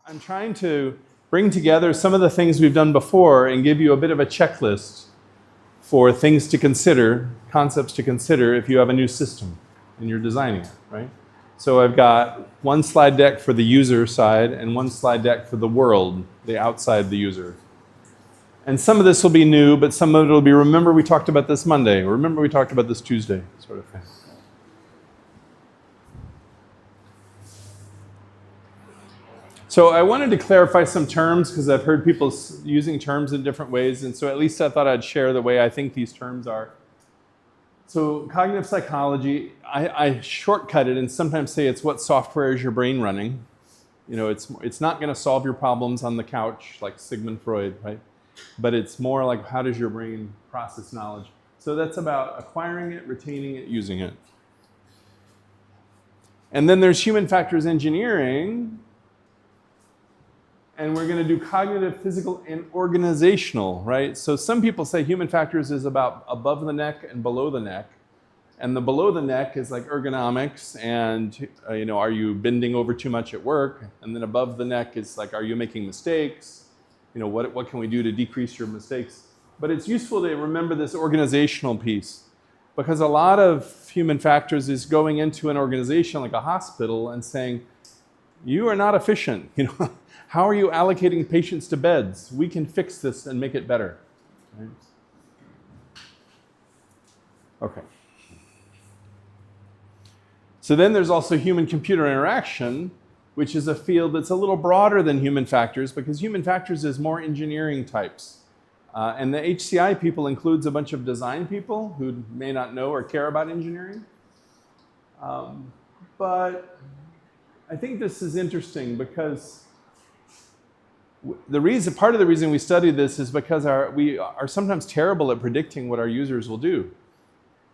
I'm trying to bring together some of the things we've done before and give you a bit of a checklist for things to consider, concepts to consider if you have a new system and you're designing it, right? So I've got one slide deck for the user side and one slide deck for the world, the outside the user. And some of this will be new, but some of it will be, remember we talked about this Monday, or remember we talked about this Tuesday, sort of thing. So I wanted to clarify some terms because I've heard people using terms in different ways, and so at least I thought I'd share the way I think these terms are. So cognitive psychology, I shortcut it and sometimes say it's what software is your brain running. You know, it's not going to solve your problems on the couch like Sigmund Freud, right? But it's more like how does your brain process knowledge. So that's about acquiring it, retaining it, using it. And then there's human factors engineering. And we're going to do cognitive, physical, and organizational, right? So some people say human factors is about above the neck and below the neck. And the below the neck is like ergonomics and, are you bending over too much at work? And then above the neck is like, are you making mistakes? What can we do to decrease your mistakes? But it's useful to remember this organizational piece because a lot of human factors is going into an organization like a hospital and saying, you are not efficient, How are you allocating patients to beds? We can fix this and make it better. Right? Okay. So then there's also human-computer interaction, which is a field that's a little broader than human factors because human factors is more engineering types. And the HCI people includes a bunch of design people who may not know or care about engineering. But I think this is interesting because part of the reason we study this is because we are sometimes terrible at predicting what our users will do,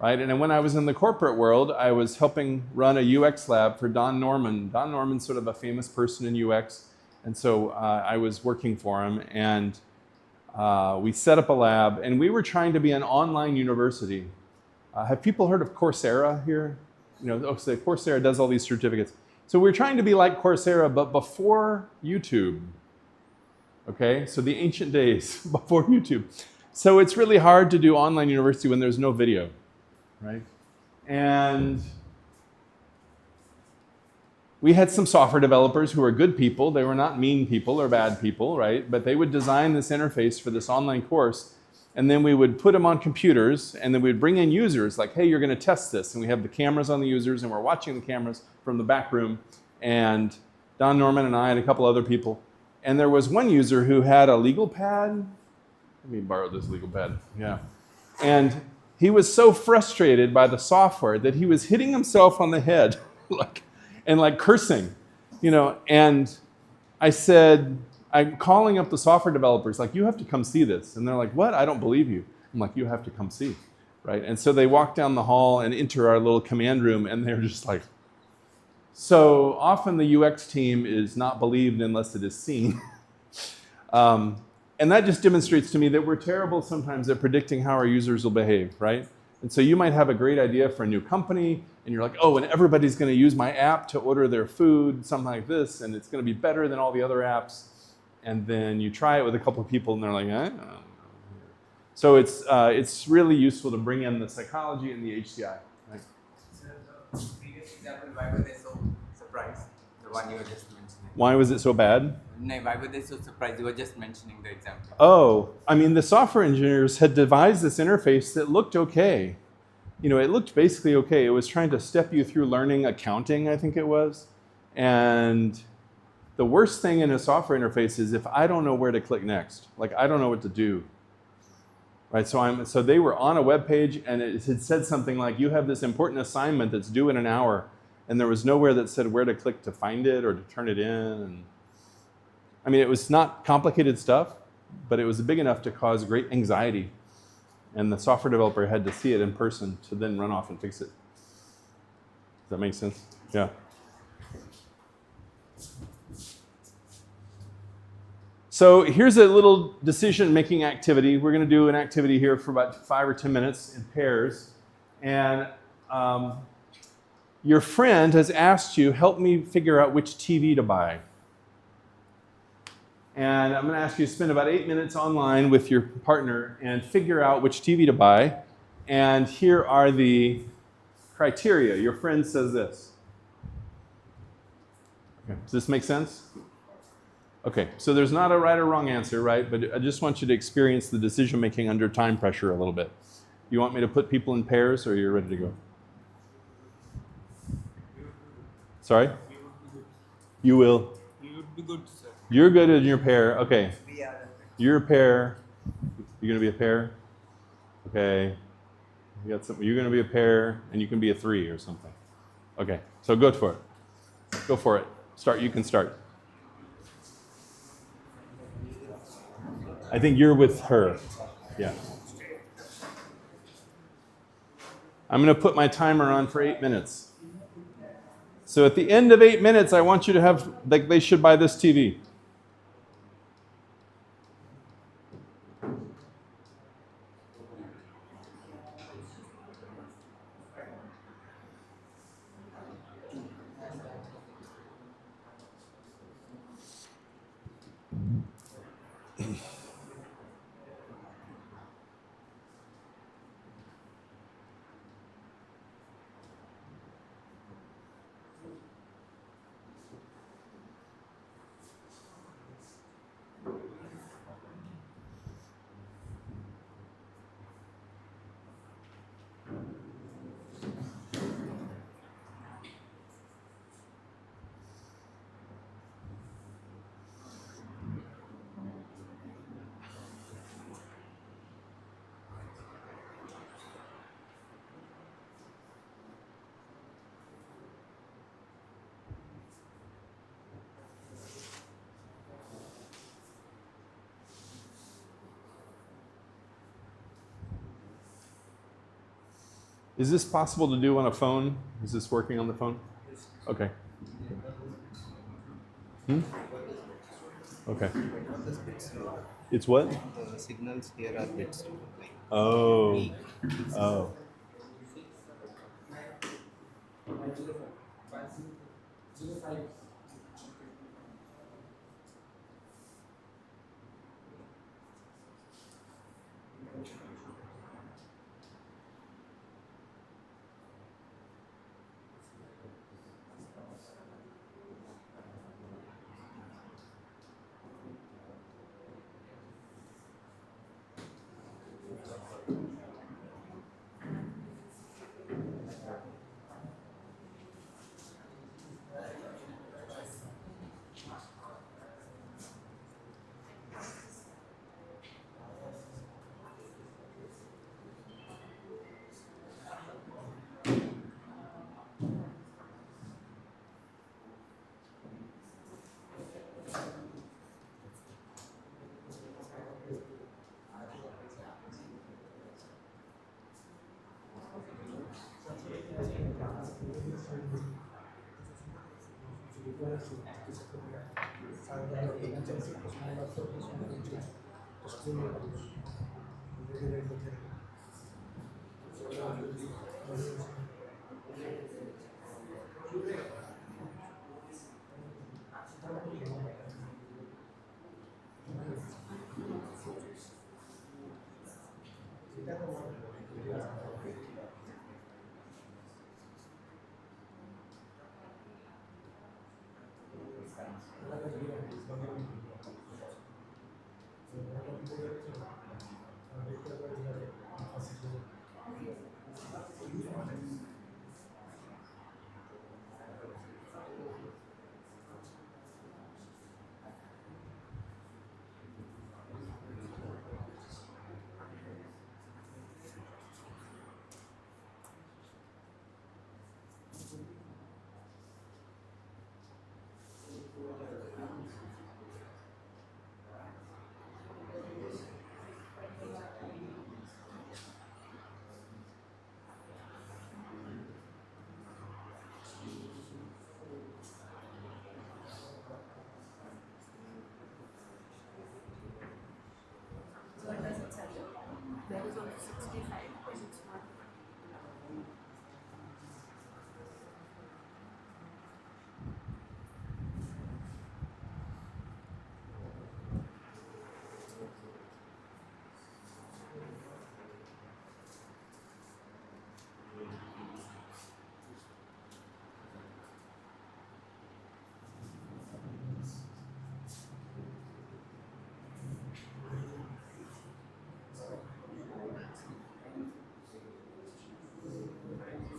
right? And when I was in the corporate world, I was helping run a UX lab for Don Norman. Don Norman's sort of a famous person in UX, and so I was working for him, and we set up a lab, and we were trying to be an online university. Have people heard of Coursera here? So Coursera does all these certificates. So we're trying to be like Coursera, but before YouTube. Okay, so the ancient days before YouTube. So it's really hard to do online university when there's no video, right? And we had some software developers who were good people. They were not mean people or bad people, right? But they would design this interface for this online course, and then we would put them on computers, and then we'd bring in users like, hey, you're going to test this. And we have the cameras on the users, and we're watching the cameras from the back room. And Don Norman and I and a couple other people. And there was one user who had a legal pad. Let me borrow this legal pad. Yeah. And he was so frustrated by the software that he was hitting himself on the head and cursing, And I said, I'm calling up the software developers, you have to come see this. And they're like, what? I don't believe you. I'm like, you have to come see, right? And so they walk down the hall and enter our little command room, and they're just like, so often the UX team is not believed unless it is seen. And that just demonstrates to me that we're terrible sometimes at predicting how our users will behave, right? And so you might have a great idea for a new company, and you're like, oh, and everybody's going to use my app to order their food, something like this, and it's going to be better than all the other apps. And then you try it with a couple of people, and they're like, eh? So it's really useful to bring in the psychology and the HCI. Right? So the previous example, why were they so surprised? The one you were just mentioning. Why was it so bad? No, why were they so surprised? You were just mentioning the example. Oh, the software engineers had devised this interface that looked okay. It looked basically okay. It was trying to step you through learning accounting, I think it was. And the worst thing in a software interface is if I don't know where to click next. I don't know what to do. Right, so they were on a web page, and it had said something like, you have this important assignment that's due in an hour, and there was nowhere that said where to click to find it or to turn it in. And it was not complicated stuff, but it was big enough to cause great anxiety. And the software developer had to see it in person to then run off and fix it. Does that make sense? Yeah. So here's a little decision-making activity. We're going to do an activity here for about 5 or 10 minutes in pairs. And your friend has asked you, help me figure out which TV to buy. And I'm going to ask you to spend about 8 minutes online with your partner and figure out which TV to buy. And here are the criteria. Your friend says this. Okay. Does this make sense? Okay, so there's not a right or wrong answer, right? But I just want you to experience the decision making under time pressure a little bit. You want me to put people in pairs, or you're ready to go? Sorry? You will. You would be good, sir. You're good in your pair. Okay. We are. You're a pair. You're going to be a pair? Okay. You got something. You're going to be a pair, and you can be a 3 or something. Okay, so go for it. Go for it. Start. You can start. I think you're with her. Yeah. I'm going to put my timer on for 8 minutes. So at the end of 8 minutes, I want you to have, like, they should buy this TV. Is this possible to do on a phone? Is this working on the phone? Okay. Hmm? Okay. It's what? The signals here are bit slow. Oh. Oh.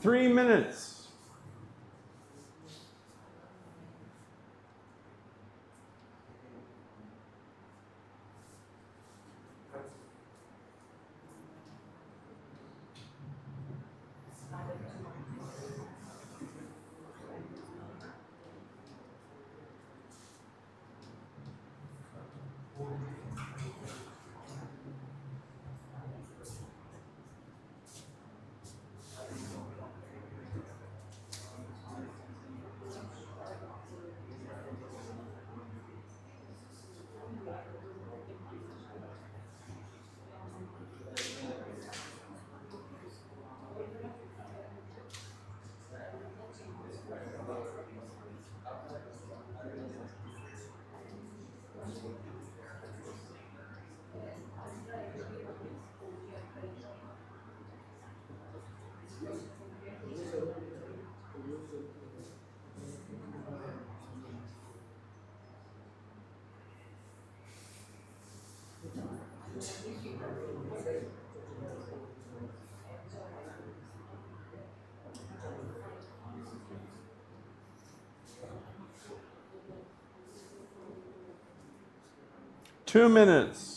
3 minutes. Two minutes.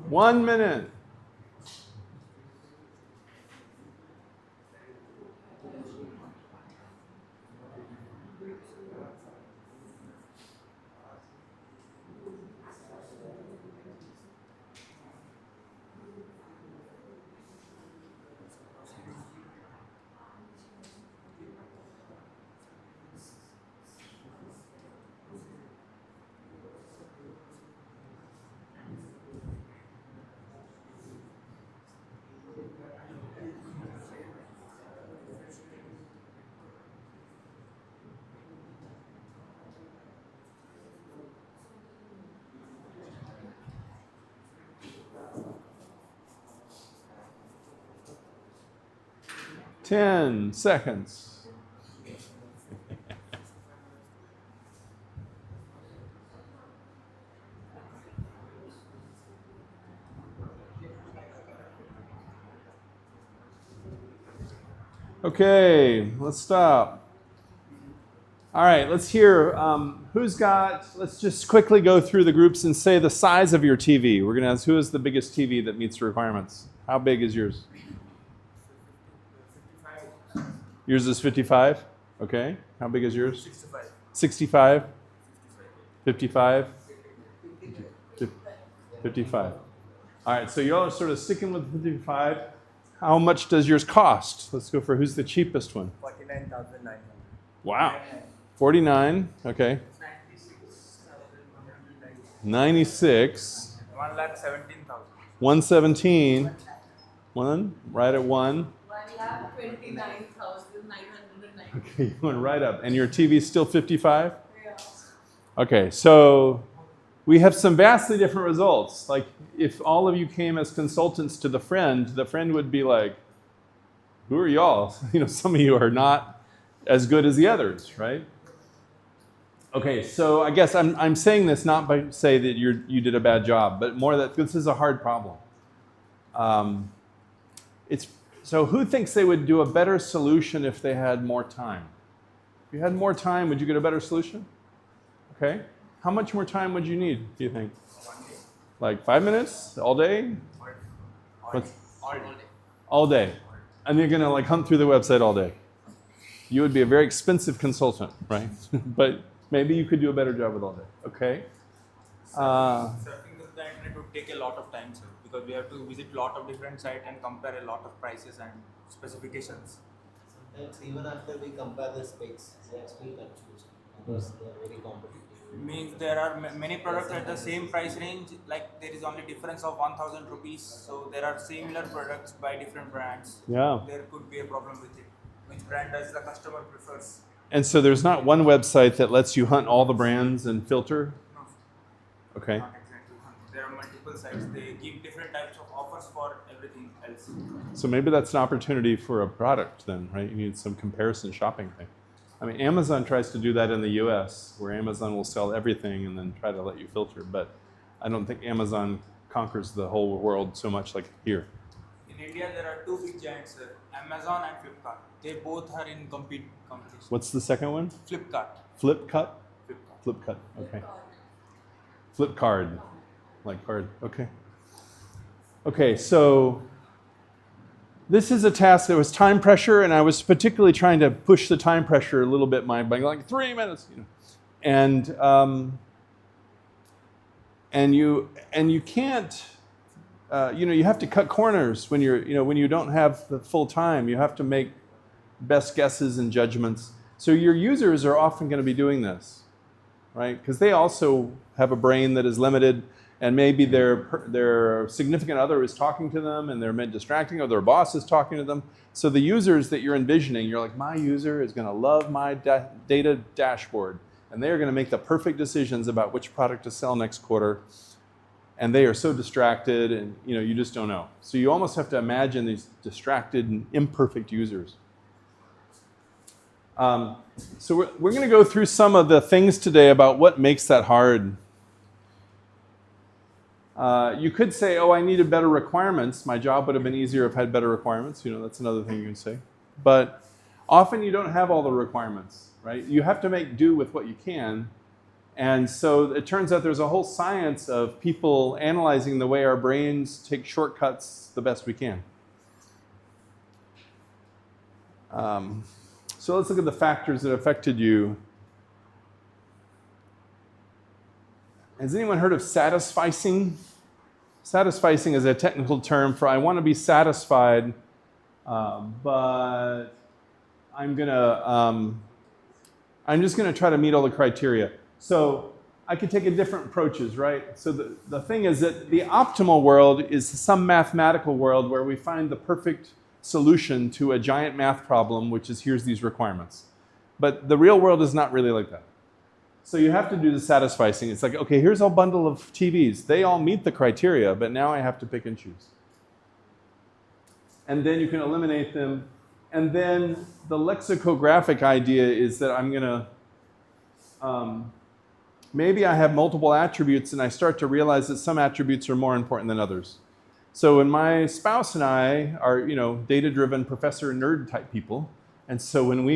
One minute. Ten seconds. Okay, let's stop. All right, let's hear who's got, let's just quickly go through the groups and say the size of your TV. We're going to ask who is the biggest TV that meets the requirements. How big is yours? Yours is 55? Okay. How big is yours? 65. 65? 55? 55. All right, so y'all are sort of sticking with 55. How much does yours cost? Let's go for who's the cheapest one. 49,900. Wow. 49, okay. 96. 1,17,000. 117. One, right at one. 1,29,990. Okay, you went right up. And your TV's still 55? Yeah. Okay, so we have some vastly different results. Like, if all of you came as consultants to the friend would be like, who are y'all? You know, some of you are not as good as the others, right? Okay, so I guess I'm saying this not by say that you did a bad job, but more that this is a hard problem. So who thinks they would do a better solution if they had more time? If you had more time, would you get a better solution? Okay. How much more time would you need, do you think? 1 day. Like 5 minutes? All day? All day. All day. And you're gonna hunt through the website all day. You would be a very expensive consultant, right? But Maybe you could do a better job with all that. Okay. Surfing the internet would take a lot of time, sir, because we have to visit a lot of different sites and compare a lot of prices and specifications. Sometimes even after we compare the specs, they are still confused because they are very competitive. Means there are many products at the same price range, like there is only difference of 1000 rupees. So there are similar products by different brands. Yeah. There could be a problem with it. Which brand does the customer prefers? And so there's not one website that lets you hunt all the brands and filter? No, Okay. not exactly. There are multiple sites. They give different types of offers for everything else. So maybe that's an opportunity for a product then, right? You need some comparison shopping thing. I mean, Amazon tries to do that in the US, where Amazon will sell everything and then try to let you filter, but I don't think Amazon conquers the whole world so much like here. In India, there are two big giants, Amazon and Flipkart. They both are in competition. What's the second one? Flipkart. Flipcut? Flipkart. Flipcut, okay. Flipcard, like card, okay. Okay, so this is a task that was time pressure, and I was particularly trying to push the time pressure a little bit by like 3 minutes, you know. And you can't, you have to cut corners when when you don't have the full time. You have to make best guesses and judgments. So your users are often going to be doing this, right? Because they also have a brain that is limited, and maybe their significant other is talking to them and they're distracting, or their boss is talking to them. So the users that you're envisioning, you're like, my user is going to love my data dashboard, and they are going to make the perfect decisions about which product to sell next quarter. And they are so distracted, and you just don't know. So you almost have to imagine these distracted and imperfect users. So we're going to go through some of the things today about what makes that hard. You could say, oh, I needed better requirements. My job would have been easier if I had better requirements. That's another thing you can say. But often you don't have all the requirements, right? You have to make do with what you can. And so it turns out there's a whole science of people analyzing the way our brains take shortcuts the best we can. So let's look at the factors that affected you. Has anyone heard of satisficing? Satisficing is a technical term for I want to be satisfied, but I'm just going to try to meet all the criteria. So I could take different approaches, right? So the thing is that the optimal world is some mathematical world where we find the perfect solution to a giant math problem, which is here's these requirements. But the real world is not really like that. So you have to do the satisficing. It's like, okay, here's a bundle of TVs. They all meet the criteria, but now I have to pick and choose. And then you can eliminate them. And then the lexicographic idea is that I'm going to, maybe I have multiple attributes and I start to realize that some attributes are more important than others. So when my spouse and I are, data-driven professor nerd type people. And so when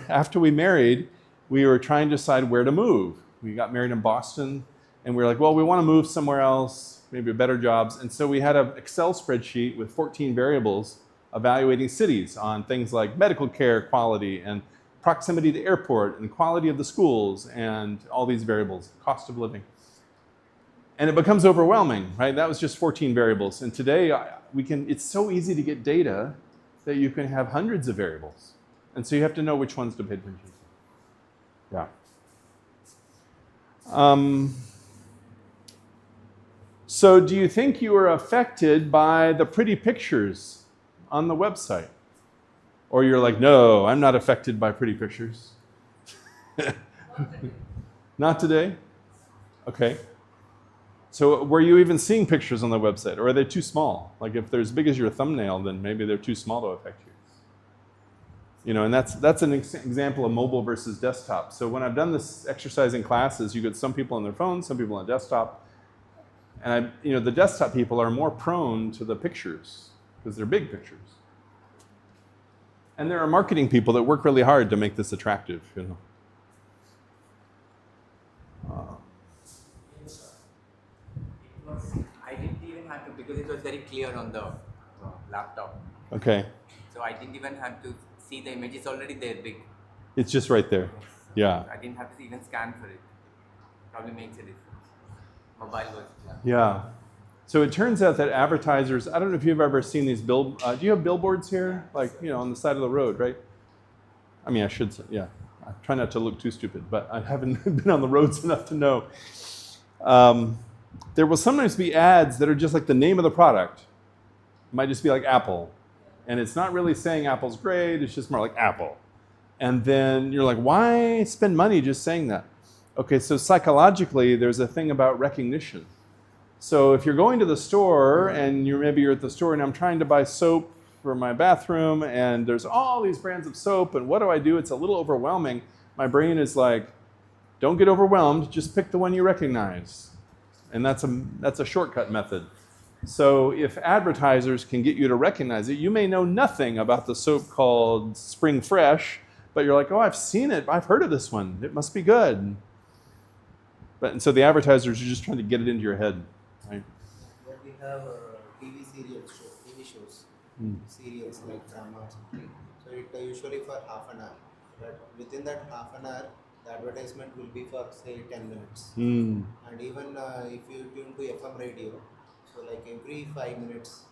after we married, we were trying to decide where to move. We got married in Boston, and we were like, well, we want to move somewhere else, maybe better jobs. And so we had an Excel spreadsheet with 14 variables evaluating cities on things like medical care quality and proximity to airport and quality of the schools and all these variables, cost of living. And it becomes overwhelming, right? That was just 14 variables. And today, it's so easy to get data that you can have hundreds of variables. And so you have to know which ones to pay attention to. Yeah. So do you think you were affected by the pretty pictures on the website? Or you're like, no, I'm not affected by pretty pictures. Not today? Okay. So were you even seeing pictures on the website, or are they too small? Like if they're as big as your thumbnail, then maybe they're too small to affect you. And that's an example of mobile versus desktop. So when I've done this exercise in classes, you get some people on their phones, some people on desktop. And the desktop people are more prone to the pictures because they're big pictures. And there are marketing people that work really hard to make this attractive, I didn't even have to, because it was very clear on the laptop. Okay. So I didn't even have to see the image. It's already there, big. It's just right there. Yeah. I didn't have to even scan for it. Probably makes a difference. Mobile version. Yeah. So it turns out that advertisers, I don't know if you've ever seen these do you have billboards here? Like, on the side of the road, right? I mean, I should say, yeah. I try not to look too stupid, but I haven't been on the roads enough to know. There will sometimes be ads that are just like the name of the product. It might just be like Apple. And it's not really saying Apple's great, it's just more like Apple. And then you're like, why spend money just saying that? Okay, so psychologically, there's a thing about recognition. So if you're going to the store and maybe you're at the store and I'm trying to buy soap for my bathroom and there's all these brands of soap and what do? It's a little overwhelming. My brain is like, don't get overwhelmed, just pick the one you recognize. And that's a shortcut method. So if advertisers can get you to recognize it, you may know nothing about the soap called Spring Fresh, but you're like, oh, I've seen it, I've heard of this one, it must be good. And so the advertisers are just trying to get it into your head. Right? Then we have TV shows, serials like dramas. So it usually for half an hour. But within that half an hour, the advertisement will be for say 10 minutes. And even if you tune to FM radio, so like every 5 minutes.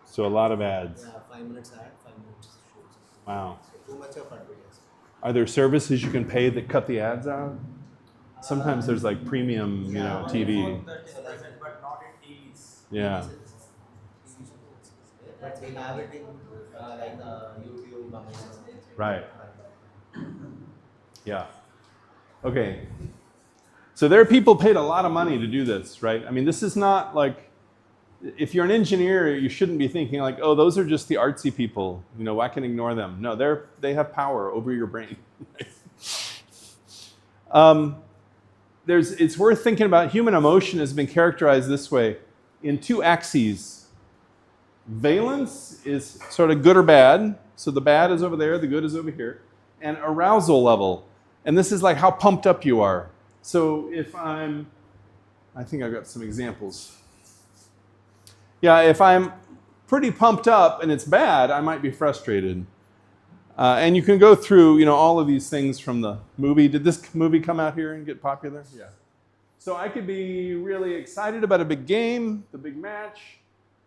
So a lot of ads. Yeah, 5 minutes ad, 5 minutes shows. Wow. So too much of advertising. Are there services you can pay that cut the ads out? Sometimes there's like premium, TV. That is present, but not in TVs. Yeah. But we have it in like YouTube, Amazon. Right. Yeah. Okay. So there are people paid a lot of money to do this, right? I mean, this is not like, if you're an engineer, you shouldn't be thinking like, oh, those are just the artsy people. I can ignore them. No, they have power over your brain. It's worth thinking about. Human emotion has been characterized this way in two axes. Valence is sort of good or bad. So the bad is over there, the good is over here. And arousal level. And this is like how pumped up you are. So if I think I've got some examples. Yeah, if I'm pretty pumped up and it's bad, I might be frustrated. And you can go through, all of these things from the movie. Did this movie come out here and get popular? Yeah. So I could be really excited about a big game, the big match.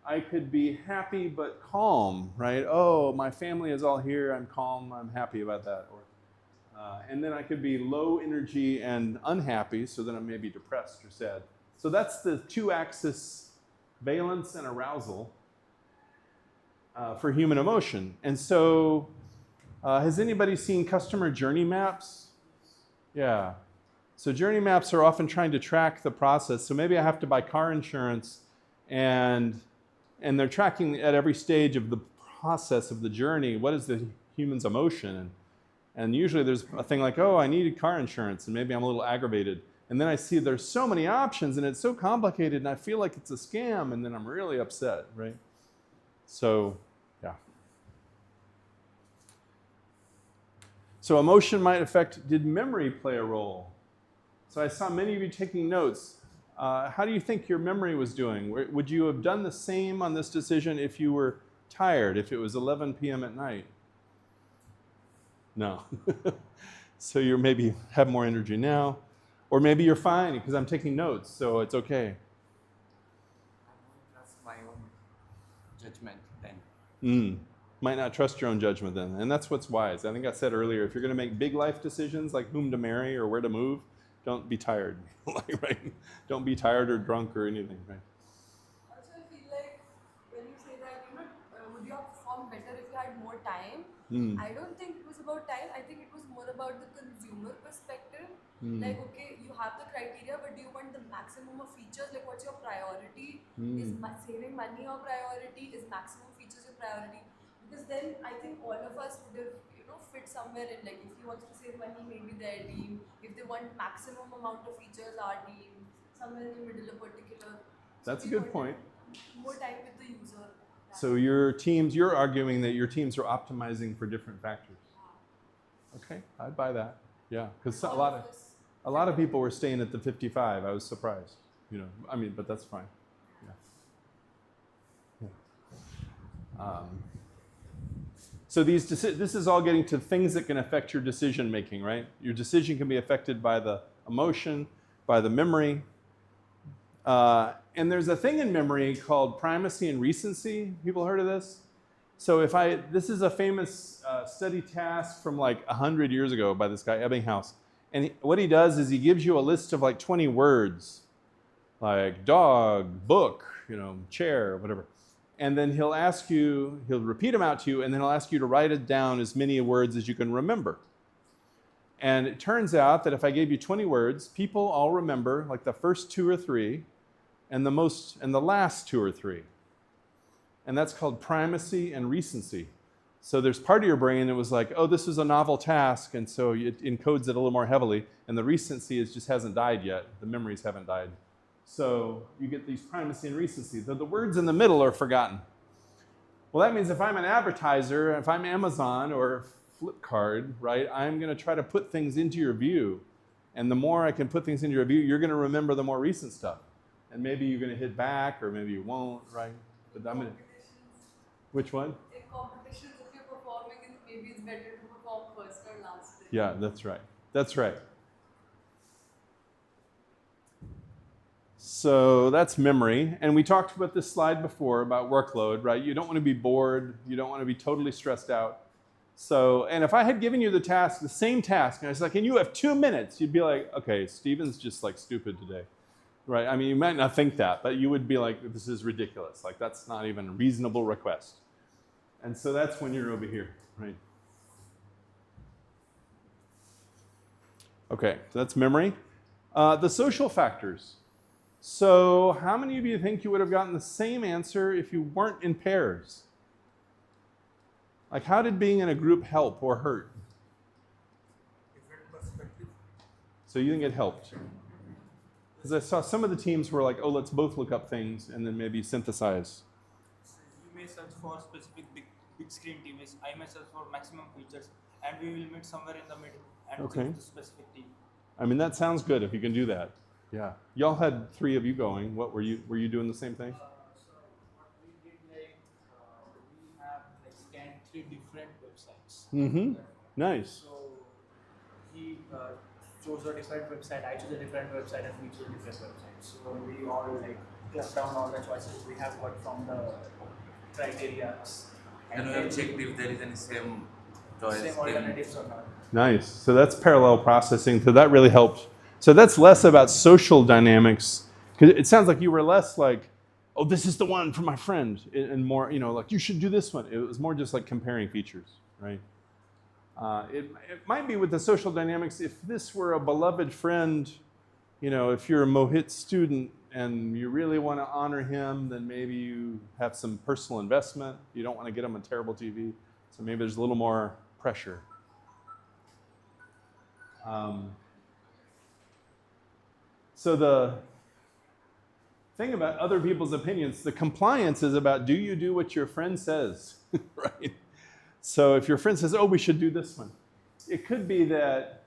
I could be happy but calm, right? Oh, my family is all here. I'm calm. I'm happy about that. And then I could be low energy and unhappy, so then I may be depressed or sad. So that's the two-axis valence and arousal for human emotion. And so has anybody seen customer journey maps? Yeah. So journey maps are often trying to track the process. So maybe I have to buy car insurance and they're tracking at every stage of the process of the journey, what is the human's emotion? And usually there's a thing like, oh, I needed car insurance, and maybe I'm a little aggravated. And then I see there's so many options, and it's so complicated, and I feel like it's a scam, and then I'm really upset, right? So, yeah. So emotion might affect, did memory play a role? So I saw many of you taking notes. How do you think your memory was doing? Would you have done the same on this decision if you were tired, if it was 11 p.m. at night? No. So you maybe have more energy now. Or maybe you're fine because I'm taking notes, so it's okay. I don't trust my own judgment then. Might not trust your own judgment then. And that's what's wise. I think I said earlier, if you're going to make big life decisions like whom to marry or where to move, don't be tired. Right? Don't be tired or drunk or anything. Right? Also, I feel like when you say that, would you have performed better if you had more time? I don't think it was about time. I think it was more about the consumer perspective. Like, okay, you have the criteria, but do you want the maximum of features? Like, what's your priority? Is saving money your priority? Is maximum features your priority? Because then I think all of us would have, fit somewhere in, like, if he wants to save money, maybe their team. If they want maximum amount of features, our team. Somewhere in the middle, a particular. That's a good point. More time with the user. So you're arguing that your teams are optimizing for different factors. Okay, I'd buy that. Yeah, because a lot of people were staying at the 55. I was surprised. But that's fine. Yeah. So this is all getting to things that can affect your decision making, right? Your decision can be affected by the emotion, by the memory. And there's a thing in memory called primacy and recency. People heard of this? So this is a famous study task from like 100 years ago by this guy, Ebbinghaus. And what he does is he gives you a list of like 20 words, like dog, book, chair, whatever. And then he'll repeat them out to you, and then he'll ask you to write it down as many words as you can remember. And it turns out that if I gave you 20 words, people all remember like the first 2 or 3 and the last 2 or 3. And that's called primacy and recency. So there's part of your brain that was like, oh, this is a novel task, and so it encodes it a little more heavily, and the recency just hasn't died yet. The memories haven't died. So you get these primacy and recency. The words in the middle are forgotten. Well, that means if I'm an advertiser, if I'm Amazon or Flipkart, right, I'm going to try to put things into your view. And the more I can put things into your view, you're going to remember the more recent stuff. And maybe you're going to hit back, or maybe you won't, right? But I'm going to... Which one? In competitions, if you're performing, maybe it's better to perform first or last. Yeah, that's right. That's right. So that's memory. And we talked about this slide before about workload, right? You don't want to be bored. You don't want to be totally stressed out. So, and if I had given you the same task, and I was like, and you have 2 minutes, you'd be like, okay, Steven's just like stupid today, right? I mean, you might not think that, but you would be like, this is ridiculous. Like, that's not even a reasonable request. And so that's when you're over here, right? Okay, so that's memory. The social factors. So how many of you think you would have gotten the same answer if you weren't in pairs? Like, how did being in a group help or hurt? Different perspective. So you think it helped? Because I saw some of the teams were like, oh, let's both look up things and then maybe synthesize. So you may search for specific big screen TVs. I may search for maximum features, and we will meet somewhere in the middle and choose the specific TV. I mean, that sounds good if you can do that. Yeah. Y'all had 3 of you going. What were you doing the same thing? So what we did, we have scanned 3 different websites. Mm-hmm. Nice. So he chose a different website, I chose a different website, and we chose a different website. So we all club down all the choices we have got from the criteria. And we have checked if there is any same choice. Same alternatives or not. Nice. So that's parallel processing. So that really helped. So that's less about social dynamics, because it sounds like you were less like, oh, this is the one for my friend, and more, like you should do this one. It was more just like comparing features, right? It might be with the social dynamics, if this were a beloved friend, if you're a Mohit student and you really want to honor him, then maybe you have some personal investment. You don't want to get him a terrible TV. So maybe there's a little more pressure. So the thing about other people's opinions, the compliance is about, do you do what your friend says, right? So if your friend says, oh, we should do this one, it could be that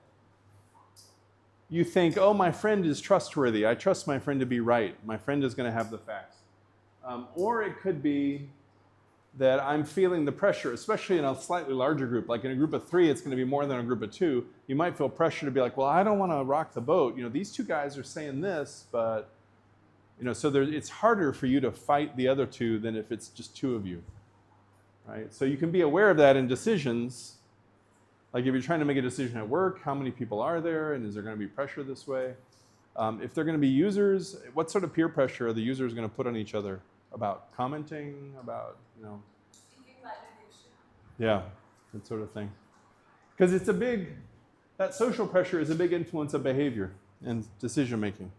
you think, oh, my friend is trustworthy. I trust my friend to be right. My friend is going to have the facts. Or it could be that I'm feeling the pressure, especially in a slightly larger group. Like in a group of 3, it's going to be more than a group of 2. You might feel pressure to be like, well, I don't want to rock the boat. These 2 guys are saying this, but, so it's harder for you to fight the other 2 than if it's just 2 of you, right? So you can be aware of that in decisions. Like if you're trying to make a decision at work, how many people are there, and is there going to be pressure this way? If they're going to be users, what sort of peer pressure are the users going to put on each other about commenting, about, Seeking validation. Yeah, that sort of thing. Because that social pressure is a big influence of behavior and decision making.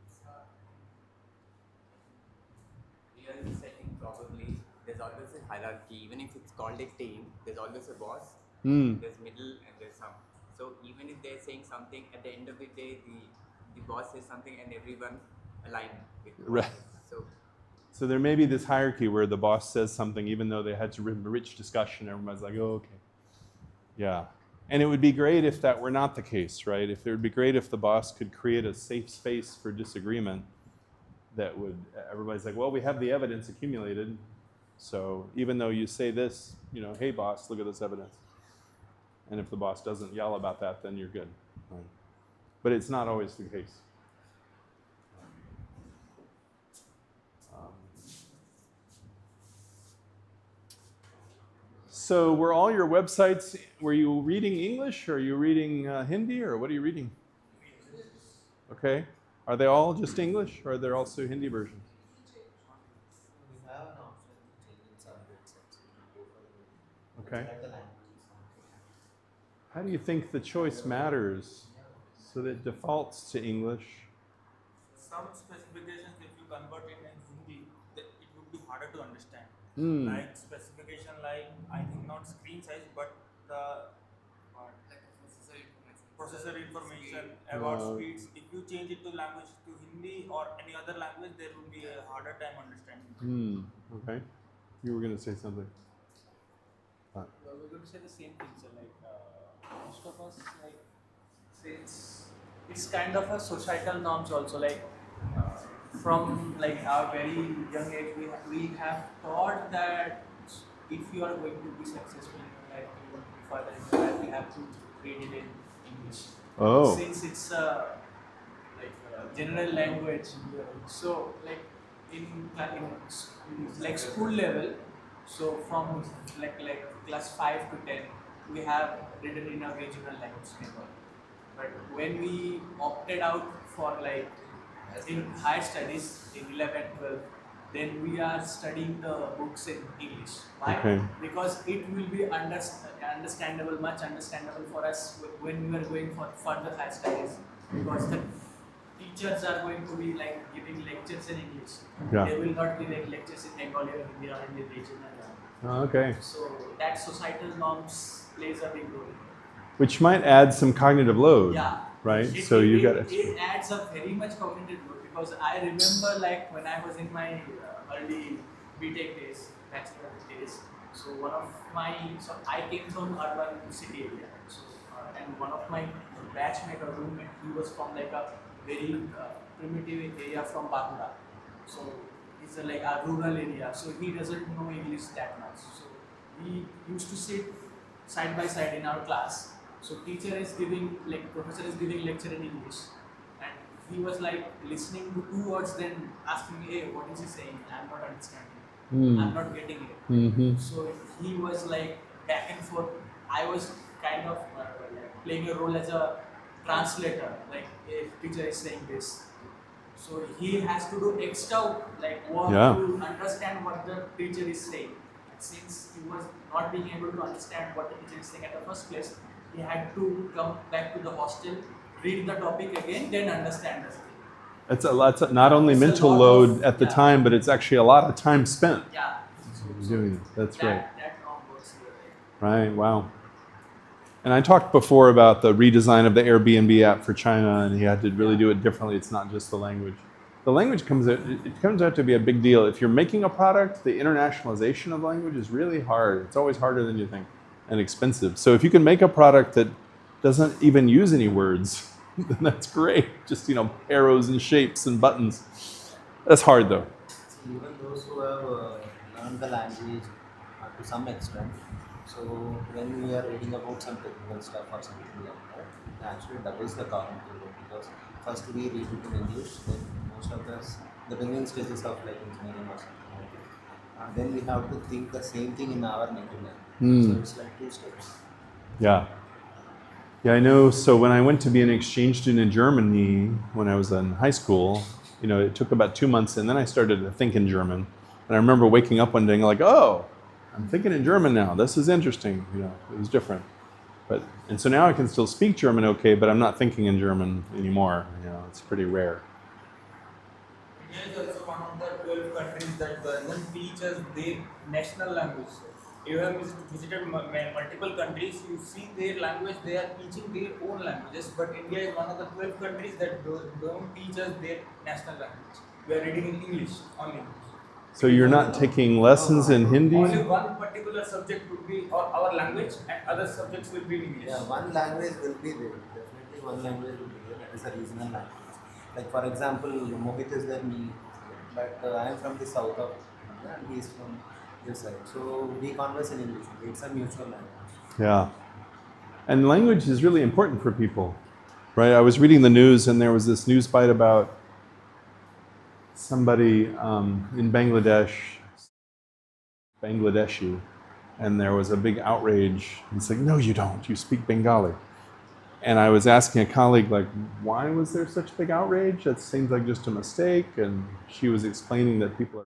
Here in setting, probably there's always a hierarchy. Even if it's called a team, there's always a boss, there's middle, and there's some. So even if they're saying something, at the end of the day, the boss says something and everyone aligned with the Right. boss. So there may be this hierarchy where the boss says something, even though they had a rich discussion, everyone's like, oh, okay. Yeah. And it would be great if that were not the case, right? It would be great if the boss could create a safe space for disagreement that would, everybody's like, well, we have the evidence accumulated. So even though you say this, hey boss, look at this evidence. And if the boss doesn't yell about that, then you're good. Right? But it's not always the case. So were all your websites, were you reading English, or are you reading Hindi, or what are you reading? Okay. Are they all just English, or are there also Hindi versions? We have an option to change in some websites. You can go for the Okay. select the language. How do you think the choice matters so that it defaults to English? Some specifications, if you convert it in Hindi, it would be harder to understand. Hmm. Like specification, like I think not screen size, but the Like processor information about Uh, speeds. If you change it to language to Hindi or any other language, there will be a harder time understanding. Okay. You were going to say something. Well, we're going to say the same thing. So, most of us, say it's kind of a societal norms also. From our very young age, we have thought that if you are going to be successful in your life, you want to be further in your life, you have to read it in English. Oh. Since it's a general language, so in school level, so from class 5 to 10, we have written in a regional language paper. But when we opted out for in higher studies in 11, 12, then we are studying the books in English. Why? Okay. Because it will be understandable, much understandable for us when we are going for further higher studies. Because the teachers are going to be giving lectures in English. Yeah. They will not give lectures in Bengali or Hindi or in the regional. Okay. So that societal norms plays a big role. Which might add some cognitive load. Yeah. Right? So you got it adds up very much cognitive load, because I remember when I was in my early BTech days, bachelor days. So so I came from urban city area. So and one of my batchmate or roommate, he was from a very primitive area from Bakura. So it's a rural area. So he doesn't know English that much. So we used to sit side by side in our class. So professor is giving lecture in English, and he was listening to 2 words, then asking me, "Hey, what is he saying? I'm not understanding. I'm not getting it." Mm-hmm. So he was back and forth. I was kind of playing a role as a translator. If teacher is saying this, so he has to do extra work Yeah. to understand what the teacher is saying. Since he was not being able to understand what the teacher is saying at the first place, he had to come back to the hostel, read the topic again, then understand the thing. It's not only It's a mental lot load of- at the yeah. time, but it's actually a lot of time spent Yeah. doing it. That's right. That norm works here, right? Right, wow. And I talked before about the redesign of the Airbnb app for China, and he had to really do it differently. It's not just the language. The language comes out to be a big deal. If you're making a product, the internationalization of language is really hard. It's always harder than you think, and expensive. So if you can make a product that doesn't even use any words, then that's great. Just, arrows and shapes and buttons. That's hard though. So even those who have learned the language to some extent, so when we are reading about some technical stuff or something like that, it actually doubles the cognitive load, because first we read it in English, then most of us, the beginning stages of engineering or something like that. And then we have to think the same thing in our native language. So it's like 2 steps. Yeah. Yeah, I know. So when I went to be an exchange student in Germany when I was in high school, it took about 2 months, and then I started to think in German. And I remember waking up one day and oh, I'm thinking in German now. This is interesting. It was different. And so now I can still speak German okay, but I'm not thinking in German anymore. It's pretty rare. India is also one of the 12 countries that doesn't teach us their national language. You have visited multiple countries, you see their language, they are teaching their own languages, but India is one of the 12 countries that don't teach us their national language. We are reading in English only. So you're not taking lessons in Hindi? Only one particular subject would be our language, and other subjects will be in English. Yeah, one language will be there. Definitely one language will be there. That is a regional language. Like for example, Mohit is there, me, but I am from the south of India and he is from this side. So we converse in English. It's a mutual language. Yeah. And language is really important for people, right? I was reading the news and there was this news bite about somebody in Bangladeshi, and there was a big outrage. It's like, no, you don't. You speak Bengali. And I was asking a colleague, like, why was there such big outrage? That seems like just a mistake. And she was explaining that people are,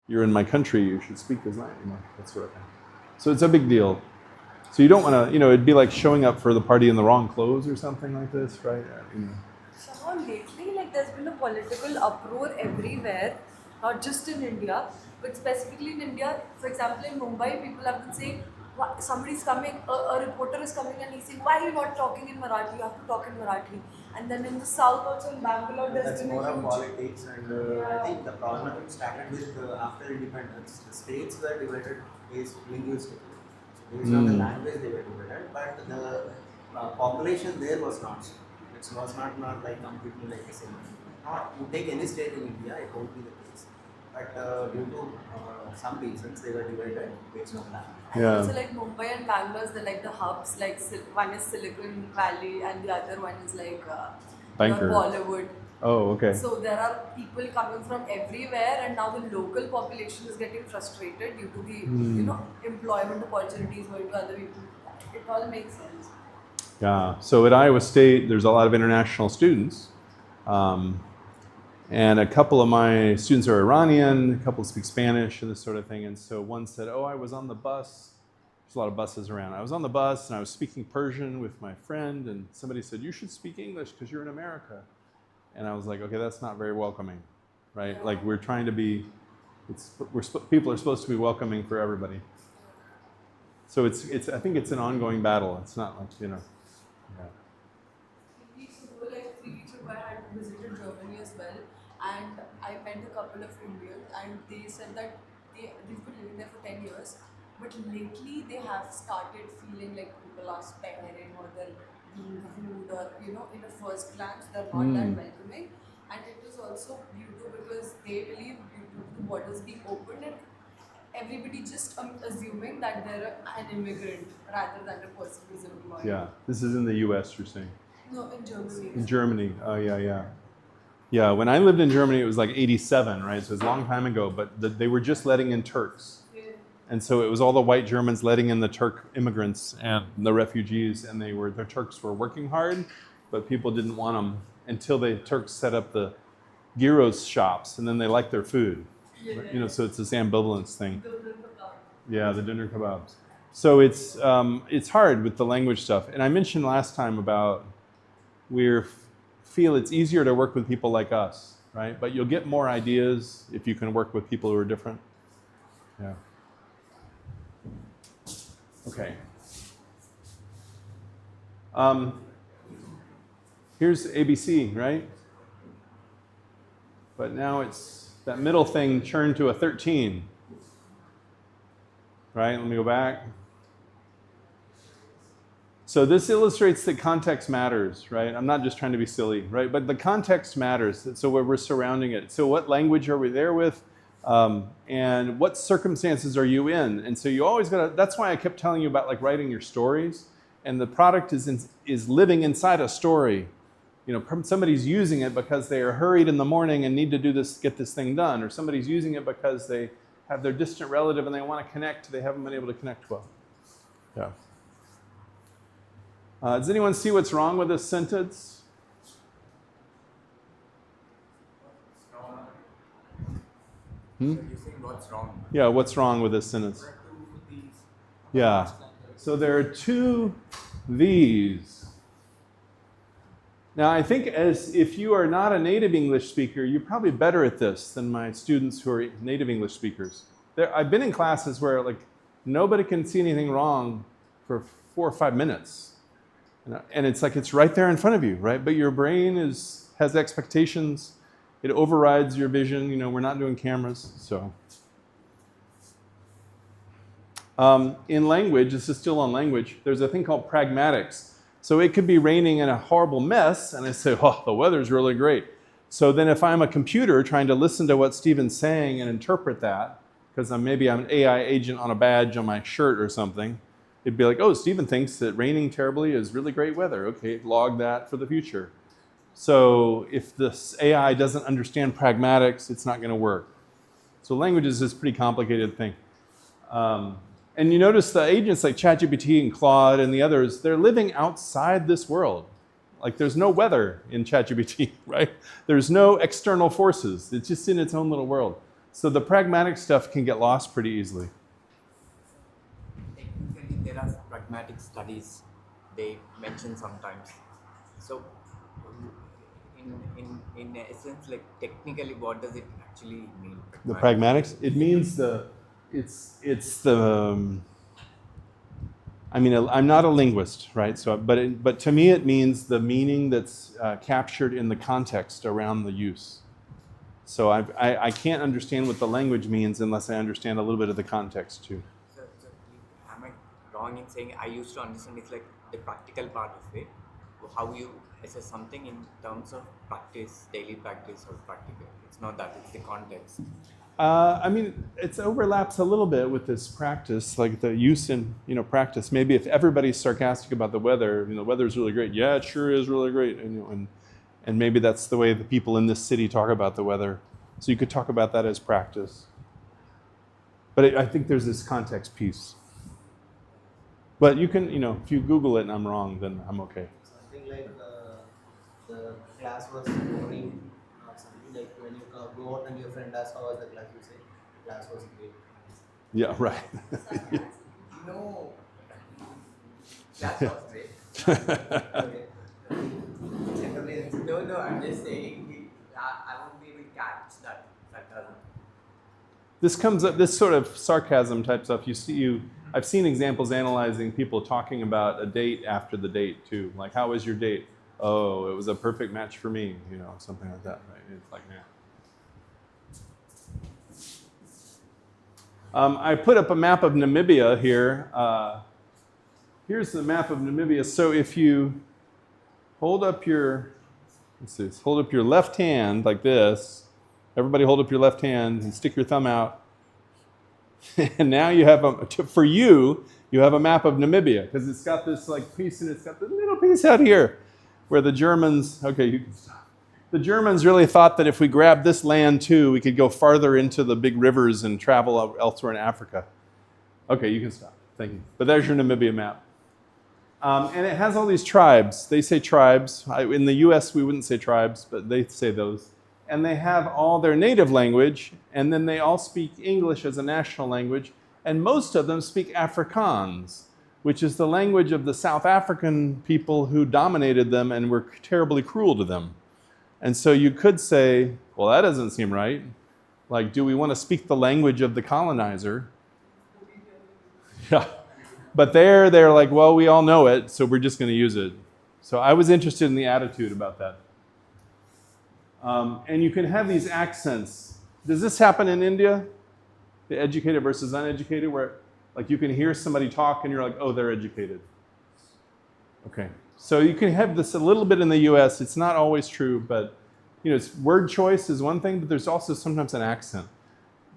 you're in my country, you should speak this language, that sort of thing. So it's a big deal. So you don't want to, it'd be like showing up for the party in the wrong clothes or something like this, right? Somehow lately, like there's been a political uproar everywhere, not just in India, but specifically in India. For example, in Mumbai, people have been saying, somebody's coming, a reporter is coming and he's saying, why are you not talking in Marathi? You have to talk in Marathi. And then in the south, also in Bangalore, there's That's been more a of huge... politics, and I think the problem started with after independence. The states were divided based linguistically. So based on the language, they were divided, but the population there was not so. It was not like completely like the same. Not you take any state in India, it won't be the case. But due to some reasons, they were divided based on language. And Yeah. also like Mumbai and Bangalore, they're like the hubs, like one is Silicon Valley and the other one is like Banker. Bollywood. Oh, okay. So there are people coming from everywhere, and now the local population is getting frustrated due to the employment opportunities going to other people. It all makes sense. Yeah. So at Iowa State, there's a lot of international students. And a couple of my students are Iranian, a couple speak Spanish and this sort of thing. And so one said, oh, I was on the bus. There's a lot of buses around. I was on the bus and I was speaking Persian with my friend, and somebody said, you should speak English because you're in America. And I was like, okay, that's not very welcoming, right? Like we're trying to be, people are supposed to be welcoming for everybody. So I think it's an ongoing battle. It's not like, yeah. 3 weeks ago, like 3 weeks ago, I had visited Germany as well, and I met a couple of Indians, and they said that they've been living there for 10 years, but lately they have started feeling like people are staring or they're being rude, or in a first glance they're not that welcoming. And it was also due to because they believe due to the borders being open and everybody just assuming that they're an immigrant rather than a person who's employed. Yeah. This is in the U.S., you're saying? No, in Germany. In Germany. Oh, yeah. Yeah, when I lived in Germany, it was like 87, right? So it was a long time ago, but they were just letting in Turks. Yeah. And so it was all the white Germans letting in the Turk immigrants and the refugees, and the Turks were working hard, but people didn't want them until the Turks set up the gyros shops, and then they liked their food. Yeah. So it's this ambivalence thing. Yeah, the dinner kebabs. So it's hard with the language stuff. And I mentioned last time about we feel it's easier to work with people like us, right? But you'll get more ideas if you can work with people who are different. Yeah. Okay. Here's ABC, right? But now it's that middle thing turned to a 13. Right? Let me go back. So this illustrates that context matters, right? I'm not just trying to be silly, right? But the context matters. So we're surrounding it. So what language are we there with? And what circumstances are you in? And so you always gotta, that's why I kept telling you about like writing your stories. And the product is living inside a story. Somebody's using it because they are hurried in the morning and need to get this thing done. Or somebody's using it because they have their distant relative and they want to connect. They haven't been able to connect well. Yeah. Does anyone see what's wrong with this sentence? So you're saying what's wrong? Yeah, what's wrong with this sentence? Yeah. So there are two these. Now, I think if you are not a native English speaker, you're probably better at this than my students who are native English speakers. I've been in classes where like nobody can see anything wrong for 4 or 5 minutes. And it's like it's right there in front of you, right? But your brain has expectations. It overrides your vision. We're not doing cameras, so. In language, this is still on language, there's a thing called pragmatics. So it could be raining in a horrible mess, and I say, oh, the weather's really great. So then if I'm a computer trying to listen to what Stephen's saying and interpret that, because maybe I'm an AI agent on a badge on my shirt or something, it'd be like, oh, Stephen thinks that raining terribly is really great weather. Okay, log that for the future. So if this AI doesn't understand pragmatics, it's not going to work. So language is this pretty complicated thing. And you notice the agents like ChatGPT and Claude and the others, they're living outside this world. Like there's no weather in ChatGPT, right? There's no external forces. It's just in its own little world. So the pragmatic stuff can get lost pretty easily. Technically, there are pragmatic studies they mention sometimes. So, in essence, like technically, what does it actually mean? The pragmatics? It means it's the. I mean, I'm not a linguist, right? So, but to me, it means the meaning that's captured in the context around the use. So I can't understand what the language means unless I understand a little bit of the context too. So am I wrong in saying I used to understand it's like the practical part of it, how you assess something in terms of practice, daily practice or practical. It's not that, it's the context. I mean, it overlaps a little bit with this practice, like the use in practice. Maybe if everybody's sarcastic about the weather, the weather's really great. Yeah, it sure is really great, and maybe that's the way the people in this city talk about the weather. So you could talk about that as practice. But I think there's this context piece. But you can, if you Google it and I'm wrong, then I'm okay. Something like the class was boring. Something like when you go out and your friend asks how was the class, you say the class was great. Yeah, right. No, that was great. No, I'm just saying, I won't be able to catch that sarcasm. This comes up, this sort of sarcasm type stuff. I've seen examples analyzing people talking about a date after the date too. Like, how was your date? Oh, it was a perfect match for me, something like that, right? It's like, I put up a map of Namibia here. Here's the map of Namibia. So if you hold up your left hand like this, everybody hold up your left hand and stick your thumb out. And now you have you have a map of Namibia because it's got this like piece and it's got the little piece out here where the Germans, okay, you can stop. The Germans really thought that if we grabbed this land too, we could go farther into the big rivers and travel elsewhere in Africa. Okay, you can stop. Thank you. But there's your Namibia map. And it has all these tribes. They say tribes. In the US, we wouldn't say tribes, but they say those. And they have all their native language, and then they all speak English as a national language, and most of them speak Afrikaans, which is the language of the South African people who dominated them and were terribly cruel to them. And so you could say, well, that doesn't seem right. Like, do we want to speak the language of the colonizer? Yeah. But they're like, well, we all know it, so we're just going to use it. So I was interested in the attitude about that. And you can have these accents. Does this happen in India? The educated versus uneducated, where like you can hear somebody talk and you're like, oh, they're educated. Okay. So you can have this a little bit in the US. It's not always true, but it's word choice is one thing, but there's also sometimes an accent.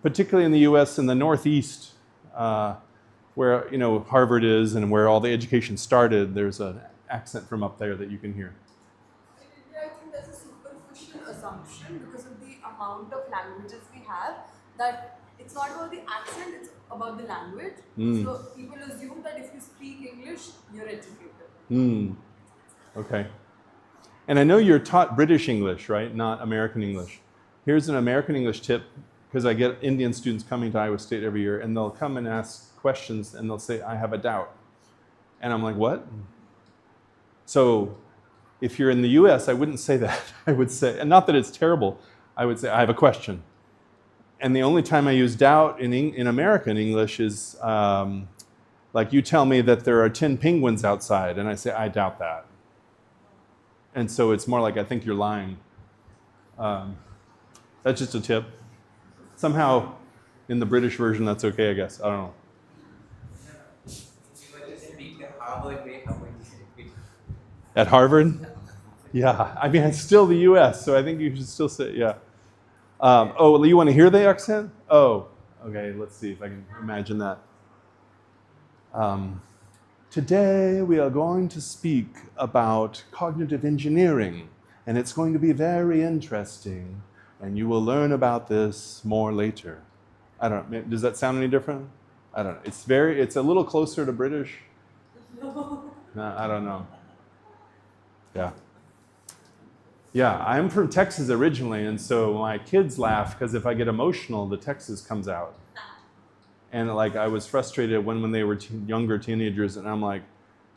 Particularly in the US in the Northeast, where Harvard is and where all the education started, there's an accent from up there that you can hear. I think there's a superficial assumption because of the amount of languages we have that it's not about the accent, it's about the language. So people assume that if you speak English, you're educated. Okay. And I know you're taught British English, right? Not American English. Here's an American English tip, because I get Indian students coming to Iowa State every year, and they'll come and ask questions, and they'll say, I have a doubt. And I'm like, what? So if you're in the US, I wouldn't say that. I would say, and not that it's terrible, I would say, I have a question. And the only time I use doubt in American English is like you tell me that there are 10 penguins outside, and I say, I doubt that. And so it's more like, I think you're lying. That's just a tip. Somehow, in the British version, that's okay, I guess. I don't know. If you were to speak the Harvard way, how would you speak? At Harvard? Yeah, I mean, it's still the U.S., so I think you should still say, yeah. Oh, you want to hear the accent? Oh, okay, let's see if I can imagine that. Today we are going to speak about cognitive engineering, and it's going to be very interesting, and you will learn about this more later. I don't know, does that sound any different? I don't know. It's a little closer to British. No, I don't know. Yeah. Yeah, I'm from Texas originally, and so my kids laugh because if I get emotional, the Texas comes out. And like I was frustrated when they were younger teenagers, and I'm like,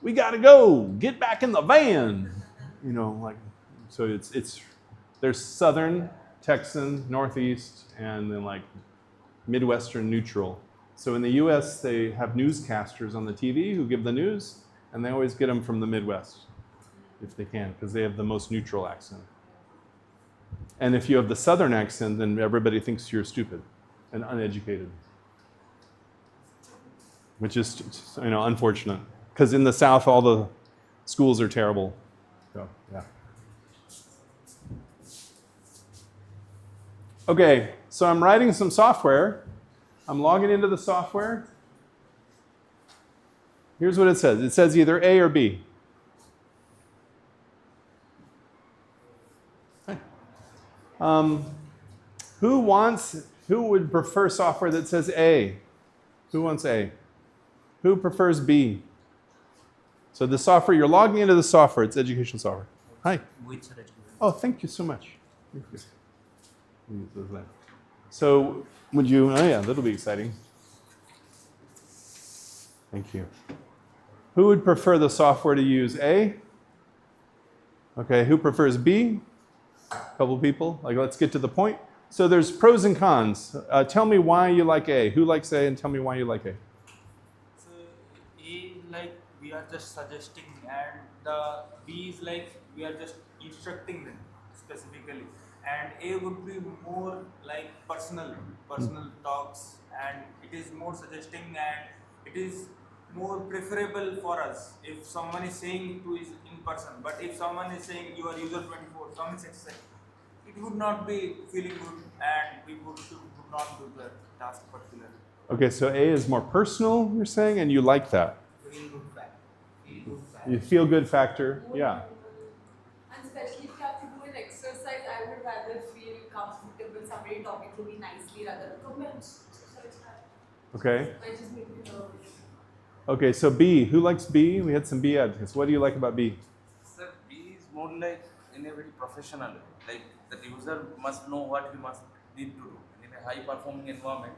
"We gotta go, get back in the van," you know, like. So there's Southern, Texan, Northeast, and then like Midwestern neutral. So in the U.S., they have newscasters on the TV who give the news, and they always get them from the Midwest, if they can, because they have the most neutral accent. And if you have the Southern accent, then everybody thinks you're stupid and uneducated, which is, unfortunate. Because in the South, all the schools are terrible. So, yeah. Okay, so I'm writing some software. I'm logging into the software. Here's what it says. It says either A or B. Who would prefer software that says A? Who wants A? Who prefers B? So the software, you're logging into the software, it's education software. Hi. Oh, thank you so much. Thank you. So would you, oh yeah, that'll be exciting. Thank you. Who would prefer the software to use A? Okay, who prefers B? A couple people, like let's get to the point. So there's pros and cons. Tell me why you like A. Who likes A and tell me why you like A. So A is like we are just suggesting, and the B is like we are just instructing them specifically. And A would be more like personal talks, and it is more suggesting, and it is more preferable for us if someone is saying to is in person. But if someone is saying you are user 24, some is exercise, it would not be feeling good, and we would not do the task particularly. Okay, so A is more personal, you're saying, and you like that. Feel good factor. You feel good factor, yeah. And especially if you have to do an exercise, I would rather feel comfortable, somebody talking to me nicely rather than comments. Okay. I just make me nervous. Okay, so B. Who likes B? We had some B advocates. What do you like about B? Sir, B is more like in a very professional way. Like the user must know what he must need to do. And in a high performing environment,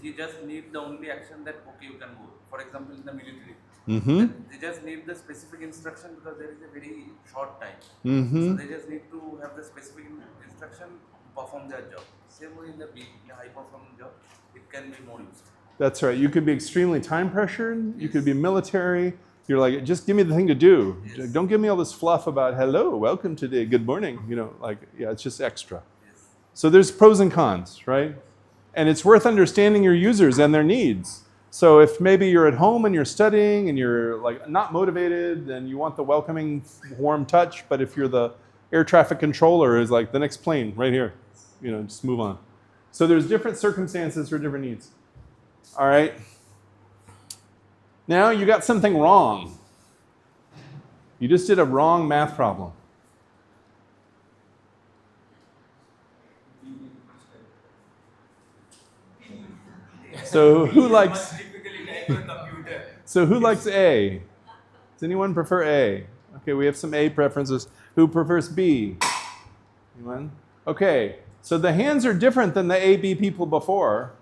he just needs the only action that okay you can go. For example, in the military, they just need the specific instruction because there is a very short time. So they just need to have the specific instruction to perform their job. Same way in the B, in a high performing job, it can be more useful. That's right. You could be extremely time pressured. You could be military. You're like, just give me the thing to do. Yes. Don't give me all this fluff about hello, welcome today, good morning. Yeah, it's just extra. Yes. So there's pros and cons, right? And it's worth understanding your users and their needs. So if maybe you're at home and you're studying and you're like not motivated, then you want the welcoming, warm touch. But if you're the air traffic controller, is like the next plane right here, just move on. So there's different circumstances for different needs. All right. Now you got something wrong. You just did a wrong math problem. So who likes? So who likes A? Does anyone prefer A? Okay, we have some A preferences. Who prefers B? Anyone? Okay, so the hands are different than the A, B people before.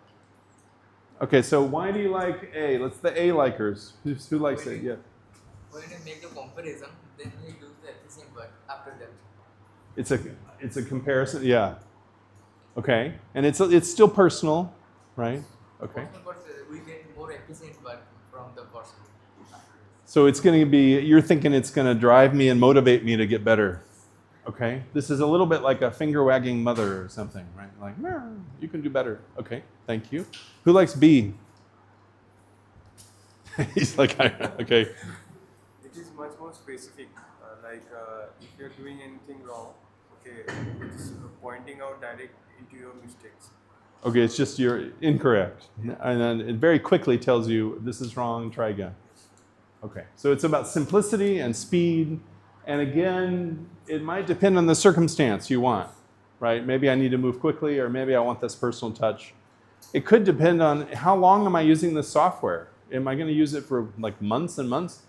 Okay, so why do you like A? Let's the A likers. Who likes A? Yeah. When you make the comparison, then you use the efficient word after that. It's a comparison. Yeah. Okay, and it's still personal, right? Okay. But we get more efficient word from the person. So it's going to be, you're thinking it's going to drive me and motivate me to get better. Okay? This is a little bit like a finger wagging mother or something, right? Like, you can do better. Okay, thank you. Who likes B? He's like, okay. It is much more specific. if you're doing anything wrong, okay, it's pointing out direct into your mistakes. Okay, it's just you're incorrect. And then it very quickly tells you this is wrong, try again. Okay, so it's about simplicity and speed. And again, it might depend on the circumstance you want, right? Maybe I need to move quickly, or maybe I want this personal touch. It could depend on how long am I using this software? Am I going to use it for like months and months?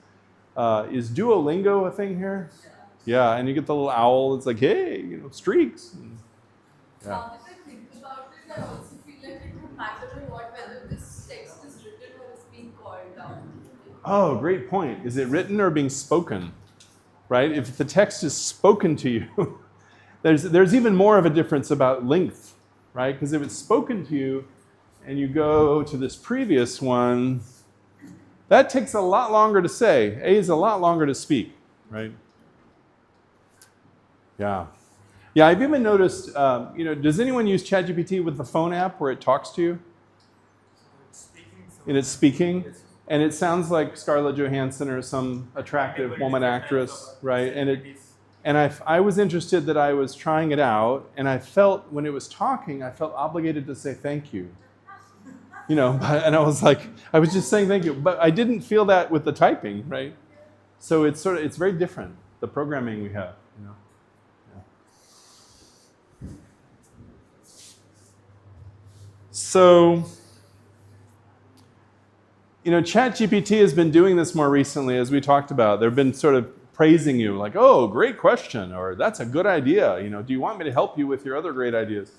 Is Duolingo a thing here? Yeah, and you get the little owl. It's like, hey, streaks. Yeah. Now that I think about it, I also feel like it would matter a lot whether this text is written or is being called down. Oh, great point. Is it written or being spoken? Right? If the text is spoken to you, there's even more of a difference about length, right? Because if it's spoken to you and you go to this previous one, that takes a lot longer to say. A is a lot longer to speak, right? Yeah. Yeah, I've even noticed, does anyone use ChatGPT with the phone app where it talks to you? And it's speaking? And it sounds like Scarlett Johansson or some attractive woman actress, right? And I was interested that I was trying it out, and I felt, when it was talking, I felt obligated to say thank you. And I was like, I was just saying thank you. But I didn't feel that with the typing, right? So it's very different, the programming we have, Yeah. So, ChatGPT has been doing this more recently, as we talked about. They've been sort of praising you, like, oh, great question, or that's a good idea. Do you want me to help you with your other great ideas?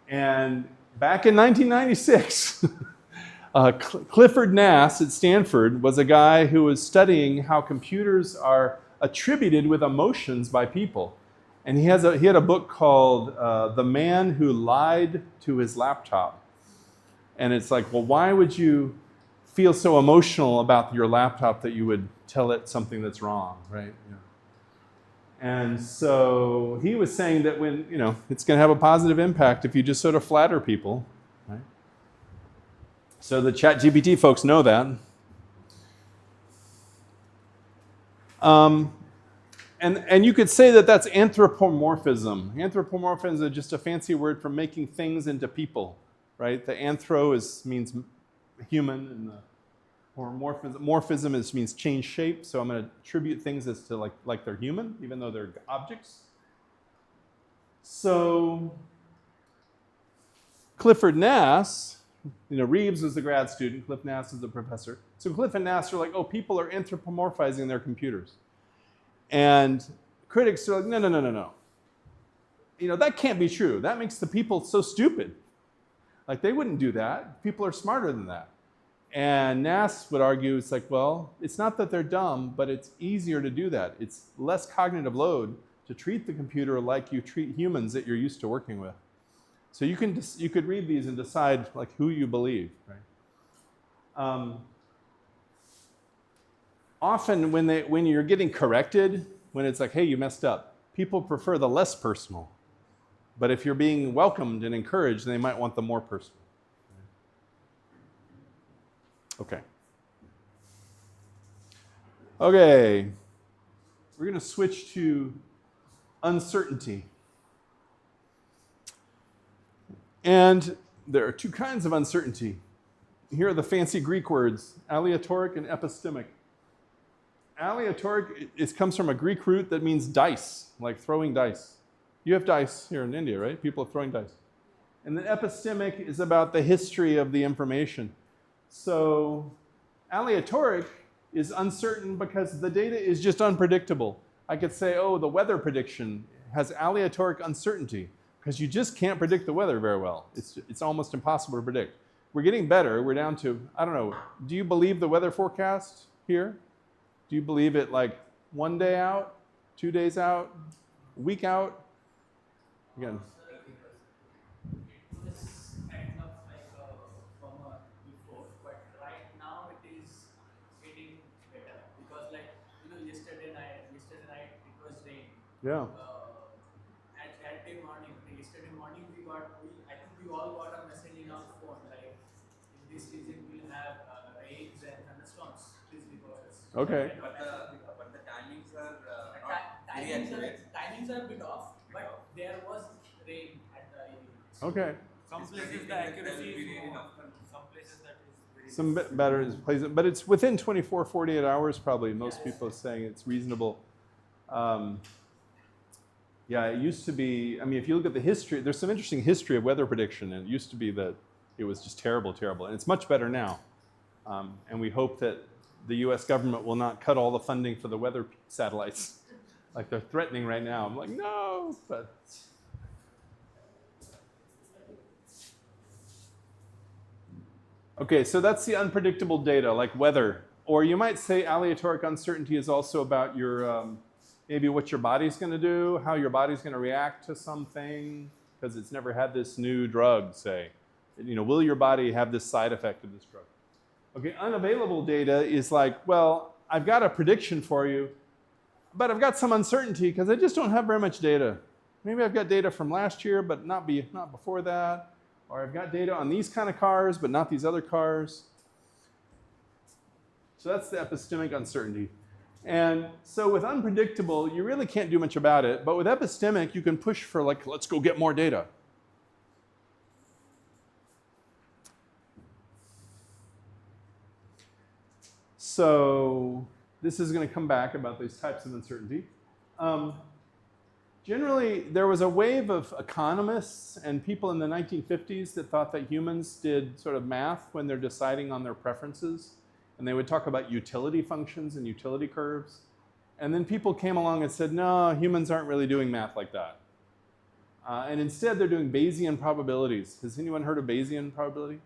And back in 1996, Clifford Nass at Stanford was a guy who was studying how computers are attributed with emotions by people. And he had a book called The Man Who Lied to His Laptop. And it's like, well, why would you feel so emotional about your laptop that you would tell it something that's wrong, right? And so he was saying that when, it's going to have a positive impact if you just sort of flatter people, right? So the ChatGPT folks know that. And you could say that that's anthropomorphism. Anthropomorphism is just a fancy word for making things into people, right? The anthro means human, and the morphism means change shape. So I'm going to attribute things as to like they're human, even though they're objects. So Clifford Nass, Reeves was the grad student, Cliff Nass is the professor. So Cliff and Nass are like, oh, people are anthropomorphizing their computers. And critics are like, no. That can't be true. That makes the people so stupid. Like, they wouldn't do that. People are smarter than that. And Nass would argue, it's like, well, it's not that they're dumb, but it's easier to do that. It's less cognitive load to treat the computer like you treat humans that you're used to working with. So you could read these and decide like who you believe, right? Often when you're getting corrected, when it's like, hey, you messed up, people prefer the less personal. But if you're being welcomed and encouraged, they might want the more personal. Okay. We're going to switch to uncertainty. And there are two kinds of uncertainty. Here are the fancy Greek words, aleatoric and epistemic. Aleatoric comes from a Greek root that means dice, like throwing dice. You have dice here in India, right? People are throwing dice. And then epistemic is about the history of the information. So aleatoric is uncertain because the data is just unpredictable. I could say, oh, the weather prediction has aleatoric uncertainty because you just can't predict the weather very well. It's almost impossible to predict. We're getting better. We're down to, I don't know, do you believe the weather forecast here? Do you believe it like 1 day out, 2 days out, a week out? Again. It was kind of like a bummer before, but right now it is getting better because, like, yesterday night it was rain. Yeah. At that day morning, yesterday morning I think we all got a message in our phone like, in this season we'll have rains and thunderstorms. Please be cautious. Okay. But the timings are not timings are a bit off, but there was rain at the area. Okay. Some places the accuracy is more. Some places that is very. Some bit better is places, but it's within 24, 48 hours probably. Most people are saying it's reasonable. Yeah, it used to be, I mean, if you look at the history, there's some interesting history of weather prediction, and it used to be that it was just terrible, terrible. And it's much better now. And we hope that the US government will not cut all the funding for the weather satellites like they're threatening right now. I'm like, no, but. Okay, so that's the unpredictable data, like weather. Or you might say aleatoric uncertainty is also about your, maybe what your body's going to do, how your body's going to react to something, because it's never had this new drug, say. You know, will your body have this side effect of this drug? Okay, unavailable data is like, well, I've got a prediction for you, but I've got some uncertainty because I just don't have very much data. Maybe I've got data from last year, but not before that. Or I've got data on these kind of cars, but not these other cars. So that's the epistemic uncertainty. And so with unpredictable, you really can't do much about it. But with epistemic, you can push for like, let's go get more data. So this is going to come back about these types of uncertainty. Generally, there was a wave of economists and people in the 1950s that thought that humans did sort of math when they're deciding on their preferences. And they would talk about utility functions and utility curves. And then people came along and said, no, humans aren't really doing math like that. And instead, they're doing Bayesian probabilities. Has anyone heard of Bayesian probability?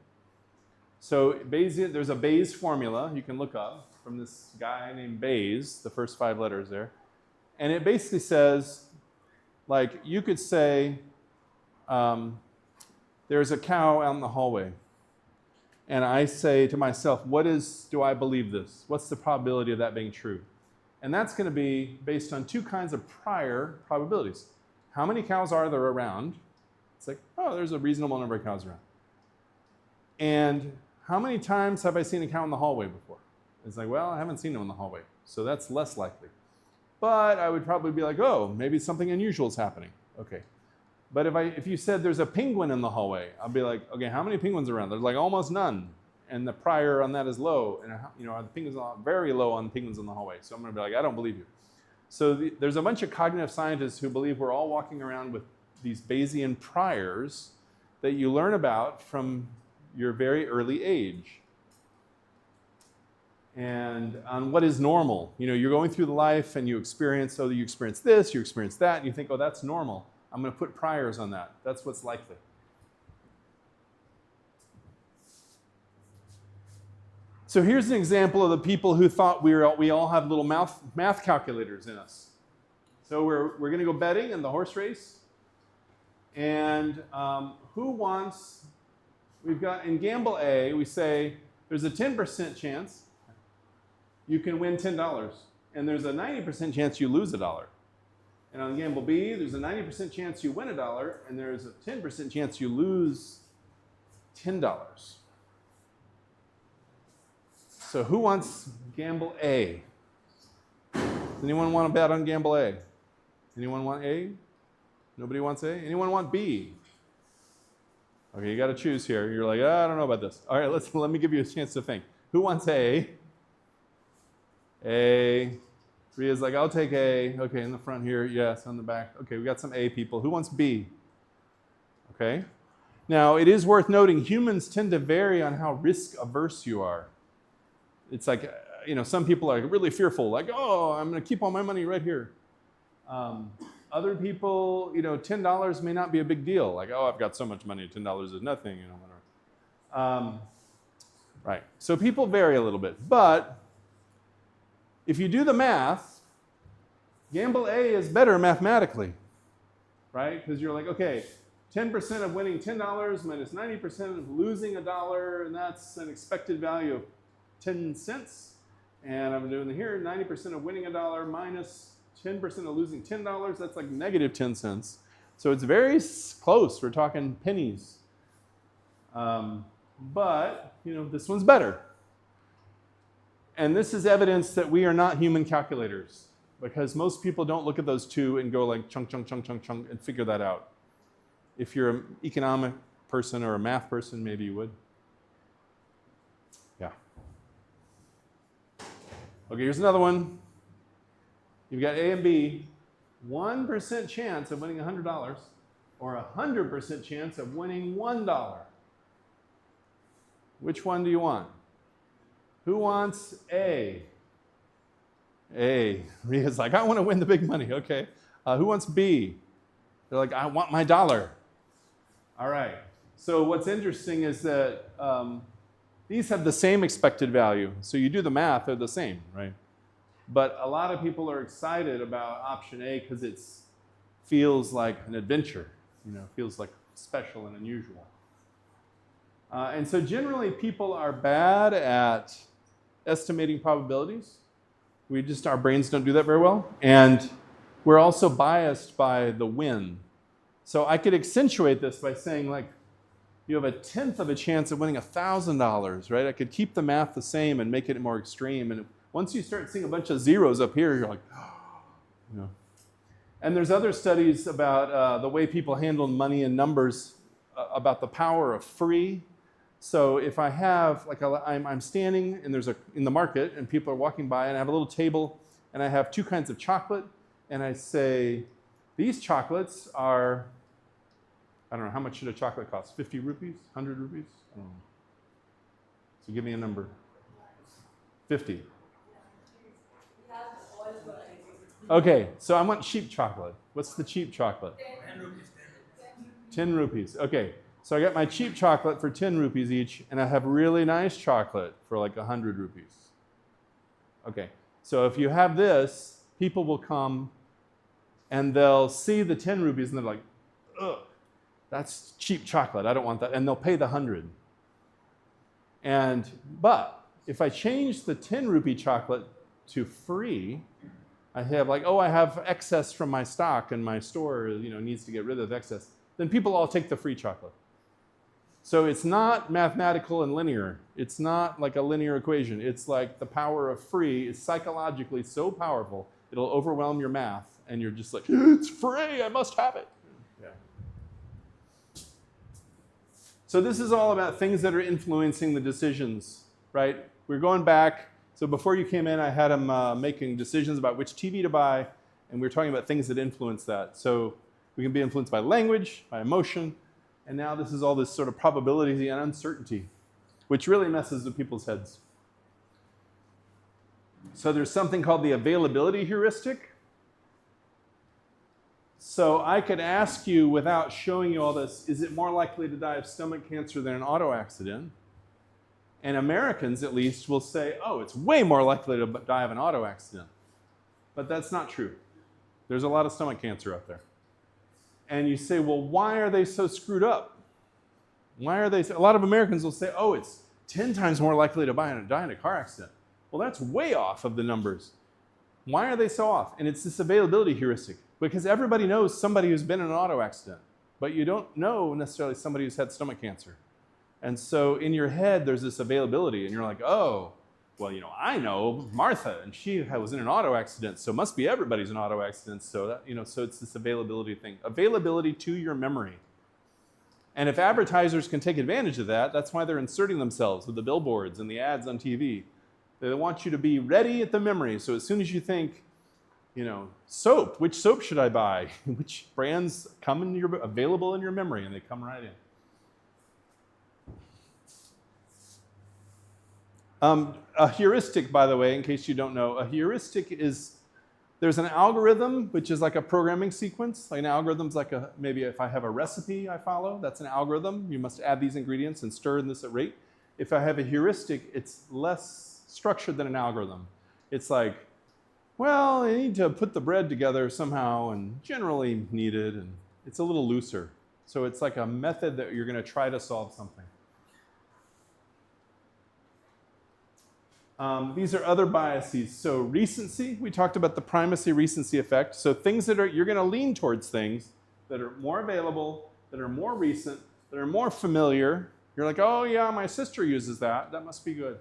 So Bayesian, there's a Bayes formula you can look up from this guy named Bayes, the first 5 letters there. And it basically says, like, you could say, there's a cow out in the hallway. And I say to myself, do I believe this? What's the probability of that being true? And that's going to be based on 2 kinds of prior probabilities. How many cows are there around? It's like, oh, there's a reasonable number of cows around. And how many times have I seen a cow in the hallway before? It's like, well, I haven't seen them in the hallway, so that's less likely. But I would probably be like, oh, maybe something unusual is happening. Okay. But if you said there's a penguin in the hallway, I'll be like, okay, how many penguins are around? There's like almost none. And the prior on that is low. And the penguins are very low on penguins in the hallway. So I'm going to be like, I don't believe you. So there's a bunch of cognitive scientists who believe we're all walking around with these Bayesian priors that you learn about from your very early age. And on what is normal. You know, you're going through the life and you experience this, you experience that, and you think, oh, that's normal. I'm going to put priors on that. That's what's likely. So here's an example of the people who thought we all have little math calculators in us. So we're going to go betting in the horse race. And we've got in gamble A, we say there's a 10% chance you can win $10. And there's a 90% chance you lose $1. And on gamble B, there's a 90% chance you win $1, and there's a 10% chance you lose $10. So who wants gamble A? Does anyone want to bet on gamble A? Anyone want A? Nobody wants A? Anyone want B? Okay, you got to choose here. You're like, I don't know about this. All right, let me give you a chance to think. Who wants A? A. Ria's like, I'll take A. Okay, in the front here. Yes, on the back. Okay, we got some A people. Who wants B? Okay. Now, it is worth noting humans tend to vary on how risk averse you are. It's like, some people are really fearful, like, oh, I'm going to keep all my money right here. Other people, $10 may not be a big deal. Like, oh, I've got so much money, $10 is nothing, whatever. Right. So people vary a little bit. But if you do the math, gamble A is better mathematically, right? Because you're like, okay, 10% of winning $10 minus 90% of losing $1, and that's an expected value of 10 cents. And I'm doing here, 90% of winning $1 minus 10% of losing $10, that's like negative 10 cents. So it's very close. We're talking pennies. But, this one's better. And this is evidence that we are not human calculators. because most people don't look at those two and go like chunk, chunk, chunk, chunk, chunk, and figure that out. If you're an economic person or a math person, maybe you would. Yeah. Okay, here's another one. You've got A and B. 1% chance of winning $100 or 100% chance of winning $1. Which one do you want? Who wants A? A. Ria's like, I want to win the big money. Okay. Who wants B? They're like, I want my dollar. All right. So what's interesting is that these have the same expected value. So you do the math, they're the same, right? But a lot of people are excited about option A because it feels like an adventure, feels like special and unusual. And so generally people are bad at estimating probabilities. Our brains don't do that very well. And we're also biased by the win. So I could accentuate this by saying, like, you have a 1/10 of a chance of winning $1,000, right? I could keep the math the same and make it more extreme. And once you start seeing a bunch of zeros up here, you're like, And there's other studies about the way people handle money and numbers, about the power of free. So if I have, like, I'm standing and in the market and people are walking by and I have a little table and I have 2 kinds of chocolate and I say, these chocolates are, I don't know, how much should a chocolate cost? 50 rupees? 100 rupees? I don't know. So give me a number. 50. Okay, so I want cheap chocolate. What's the cheap chocolate? 10 rupees. 10 rupees. Okay, so I got my cheap chocolate for 10 rupees each, and I have really nice chocolate for like 100 rupees. Okay, so if you have this, people will come and they'll see the 10 rupees and they're like, ugh, that's cheap chocolate, I don't want that, and they'll pay the 100. But if I change the 10 rupee chocolate to free, I have I have excess from my stock and my store, needs to get rid of excess, then people all take the free chocolate. So it's not mathematical and linear. It's not like a linear equation. It's like the power of free is psychologically so powerful, it'll overwhelm your math, and you're just like, it's free, I must have it. Yeah. So this is all about things that are influencing the decisions, right? We're going back. So before you came in, I had them making decisions about which TV to buy, and we were talking about things that influence that. So we can be influenced by language, by emotion, and now this is all this sort of probability and uncertainty, which really messes with people's heads. So there's something called the availability heuristic. So I could ask you, without showing you all this, is it more likely to die of stomach cancer than an auto accident? And Americans, at least, will say, oh, it's way more likely to die of an auto accident. But that's not true. There's a lot of stomach cancer out there. And you say, well, why are they so screwed up? A lot of Americans will say, oh, it's 10 times more likely to die in a car accident. Well, that's way off of the numbers. Why are they so off? And it's this availability heuristic. Because everybody knows somebody who's been in an auto accident, but you don't know necessarily somebody who's had stomach cancer. And so in your head, there's this availability, and you're like, oh, well, I know Martha, and she was in an auto accident, so must be everybody's in auto accidents. So that, so it's this availability thing. Availability to your memory. And if advertisers can take advantage of that, that's why they're inserting themselves with the billboards and the ads on TV. They want you to be ready at the memory. So as soon as you think, soap, which soap should I buy? Which brands available in your memory, and they come right in. A heuristic, by the way, in case you don't know, a heuristic is, there's an algorithm, which is like a programming sequence. Like an algorithm's like maybe if I have a recipe I follow, that's an algorithm. You must add these ingredients and stir in this at rate. If I have a heuristic, it's less structured than an algorithm. It's like, well, I need to put the bread together somehow, and generally needed, and it's a little looser. So it's like a method that you're going to try to solve something. These are other biases. So recency, we talked about the primacy recency effect. So things that you're going to lean towards things that are more available, that are more recent, that are more familiar. You're like, oh yeah, my sister uses that. That must be good.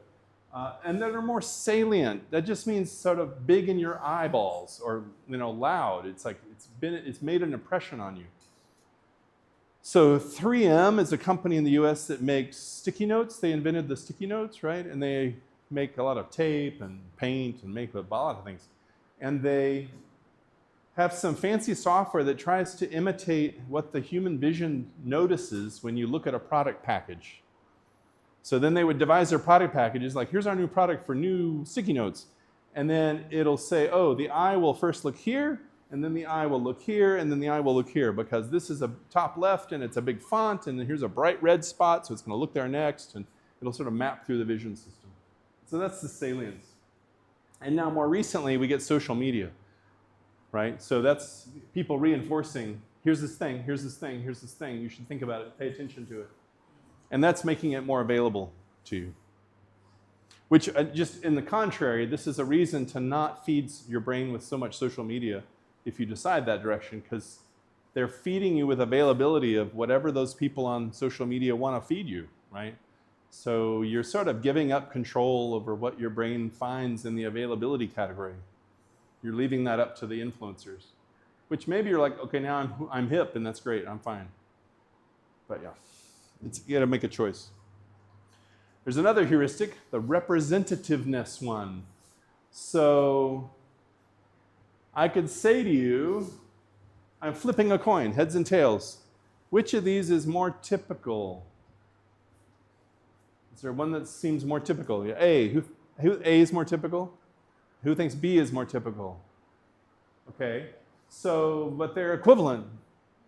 And that are more salient. That just means sort of big in your eyeballs, or loud. It's like it's made an impression on you. So 3M is a company in the US that makes sticky notes. They invented the sticky notes, right? And they make a lot of tape and paint and make a lot of things. And they have some fancy software that tries to imitate what the human vision notices when you look at a product package. So then they would devise their product packages, like here's our new product for new sticky notes. And then it'll say, oh, the eye will first look here, and then the eye will look here, and then the eye will look here, because this is a top left, and it's a big font, and then here's a bright red spot, so it's going to look there next, and it'll sort of map through the vision system. So that's the salience. And now more recently, we get social media, right? So that's people reinforcing, here's this thing, here's this thing, here's this thing. You should think about it, pay attention to it. And that's making it more available to you. Which, just in the contrary, this is a reason to not feed your brain with so much social media if you decide that direction, because they're feeding you with availability of whatever those people on social media want to feed you, right? So you're sort of giving up control over what your brain finds in the availability category. You're leaving that up to the influencers, which maybe you're like, okay, now I'm hip, and that's great, I'm fine. But yeah, you got to make a choice. There's another heuristic, the representativeness one. So I could say to you, I'm flipping a coin, heads and tails. Which of these is more typical? Is there one that seems more typical? Yeah, A. Who A is more typical? Who thinks B is more typical? Okay, so, but they're equivalent.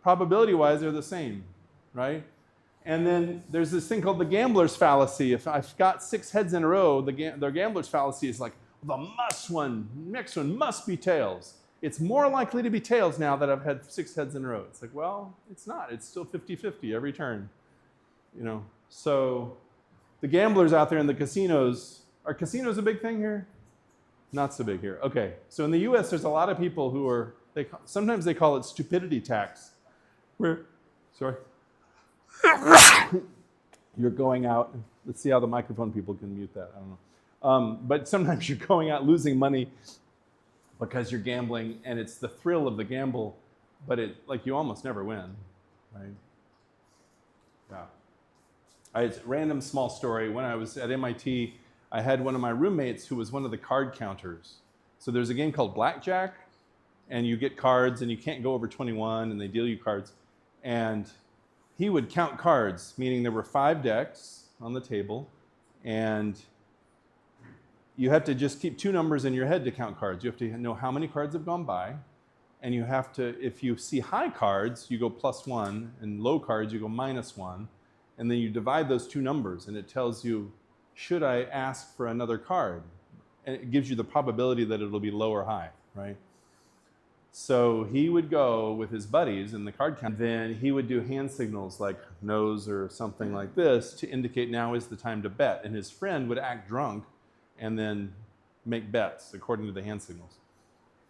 Probability-wise, they're the same, right? And then there's this thing called the gambler's fallacy. If I've got 6 heads in a row, the gambler's fallacy is like, the next one must be tails. It's more likely to be tails now that I've had 6 heads in a row. It's like, well, it's not. It's still 50-50 every turn. So the gamblers out there in the casinos, are casinos a big thing here? Not so big here. Okay, so in the US, there's a lot of people who are, sometimes they call it stupidity tax, where, sorry. You're going out, let's see how the microphone people can mute that, I don't know. But sometimes you're going out losing money because you're gambling, and it's the thrill of the gamble, but you almost never win, right? Yeah. It's a random small story. When I was at MIT, I had one of my roommates who was one of the card counters. So there's a game called Blackjack, and you get cards, and you can't go over 21, and they deal you cards. And he would count cards, meaning there were 5 decks on the table, and you have to just keep 2 numbers in your head to count cards. You have to know how many cards have gone by, and you have to, if you see high cards, you go +1, and low cards, you go -1, and then you divide those 2 numbers, and it tells you, should I ask for another card? And it gives you the probability that it'll be low or high, right? So he would go with his buddies in the card count, then he would do hand signals like nose or something like this to indicate now is the time to bet. And his friend would act drunk and then make bets according to the hand signals.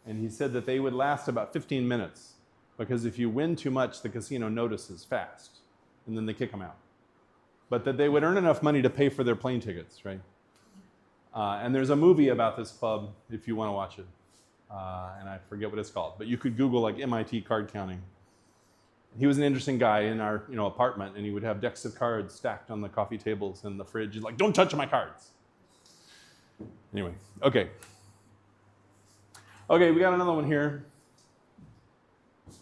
And he said that they would last about 15 minutes because if you win too much, the casino notices fast and then they kick them out. But that they would earn enough money to pay for their plane tickets, right? And there's a movie about this club if you want to watch it. And I forget what it's called, but you could Google like MIT card counting. He was an interesting guy in our apartment, and he would have decks of cards stacked on the coffee tables and the fridge. He's like, don't touch my cards. Anyway, okay. Okay, we got another one here.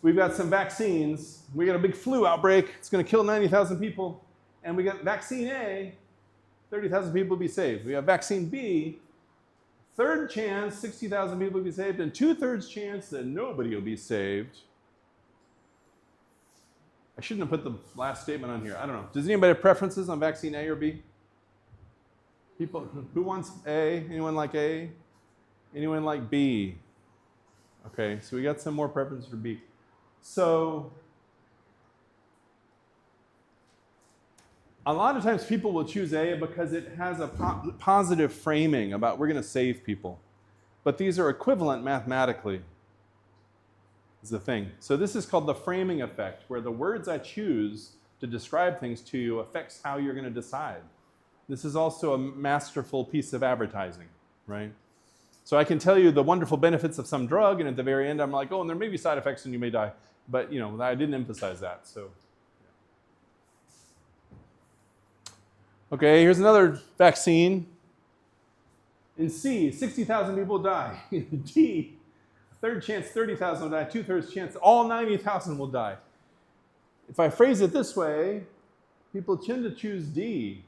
We've got some vaccines. We got a big flu outbreak. It's going to kill 90,000 people. And we got vaccine A, 30,000 people will be saved. We have vaccine B, third chance, 60,000 people will be saved, and 2/3 chance that nobody will be saved. I shouldn't have put the last statement on here. I don't know. Does anybody have preferences on vaccine A or B? People, who wants A? Anyone like A? Anyone like B? Okay, so we got some more preferences for B. So a lot of times people will choose A because it has a positive framing about we're going to save people. But these are equivalent mathematically, is the thing. So this is called the framing effect, where the words I choose to describe things to you affects how you're going to decide. this is also a masterful piece of advertising, right? So I can tell you the wonderful benefits of some drug, and at the very end, I'm like, oh, and there may be side effects and you may die. But, I didn't emphasize that, so. Okay, here's another vaccine. In C, 60,000 people die. In D, third chance 30,000 will die, 2/3 chance all 90,000 will die. If I phrase it this way, people tend to choose D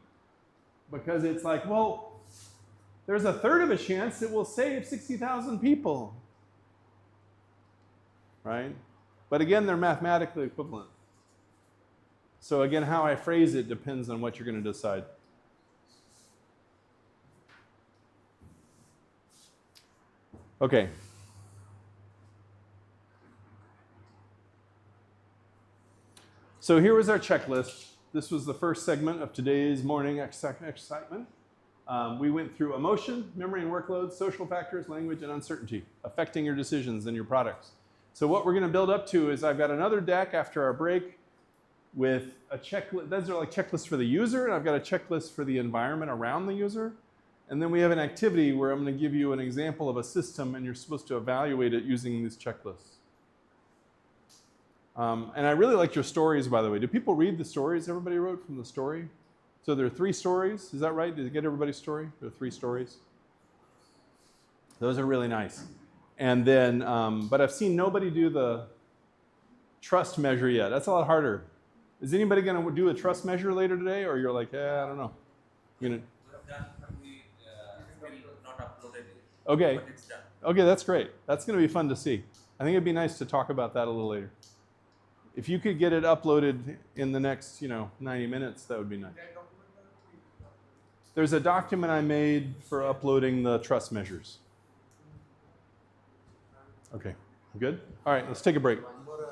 because it's like, well, there's a third of a chance it will save 60,000 people, right? But again, they're mathematically equivalent. So again, how I phrase it depends on what you're going to decide. Okay. So here was our checklist. This was the first segment of today's morning excitement. We went through emotion, memory and workload, social factors, language, and uncertainty affecting your decisions and your products. So what we're going to build up to is I've got another deck after our break with a checklist. Those are like checklists for the user, and I've got a checklist for the environment around the user. And then we have an activity where I'm going to give you an example of a system, and you're supposed to evaluate it using these checklists. And I really liked your stories, by the way. Do people read the stories everybody wrote from the story? So there are 3 stories. Is that right? Did you get everybody's story? There are 3 stories. Those are really nice. And then, but I've seen nobody do the trust measure yet. That's a lot harder. Is anybody going to do a trust measure later today, or you're like, I don't know? We have done, but we still not uploaded it. Okay. But it's done. Okay, that's great. That's going to be fun to see. I think it'd be nice to talk about that a little later. If you could get it uploaded in the next, 90 minutes, that would be nice. There's a document I made for uploading the trust measures. Okay, good? All right, let's take a break. One more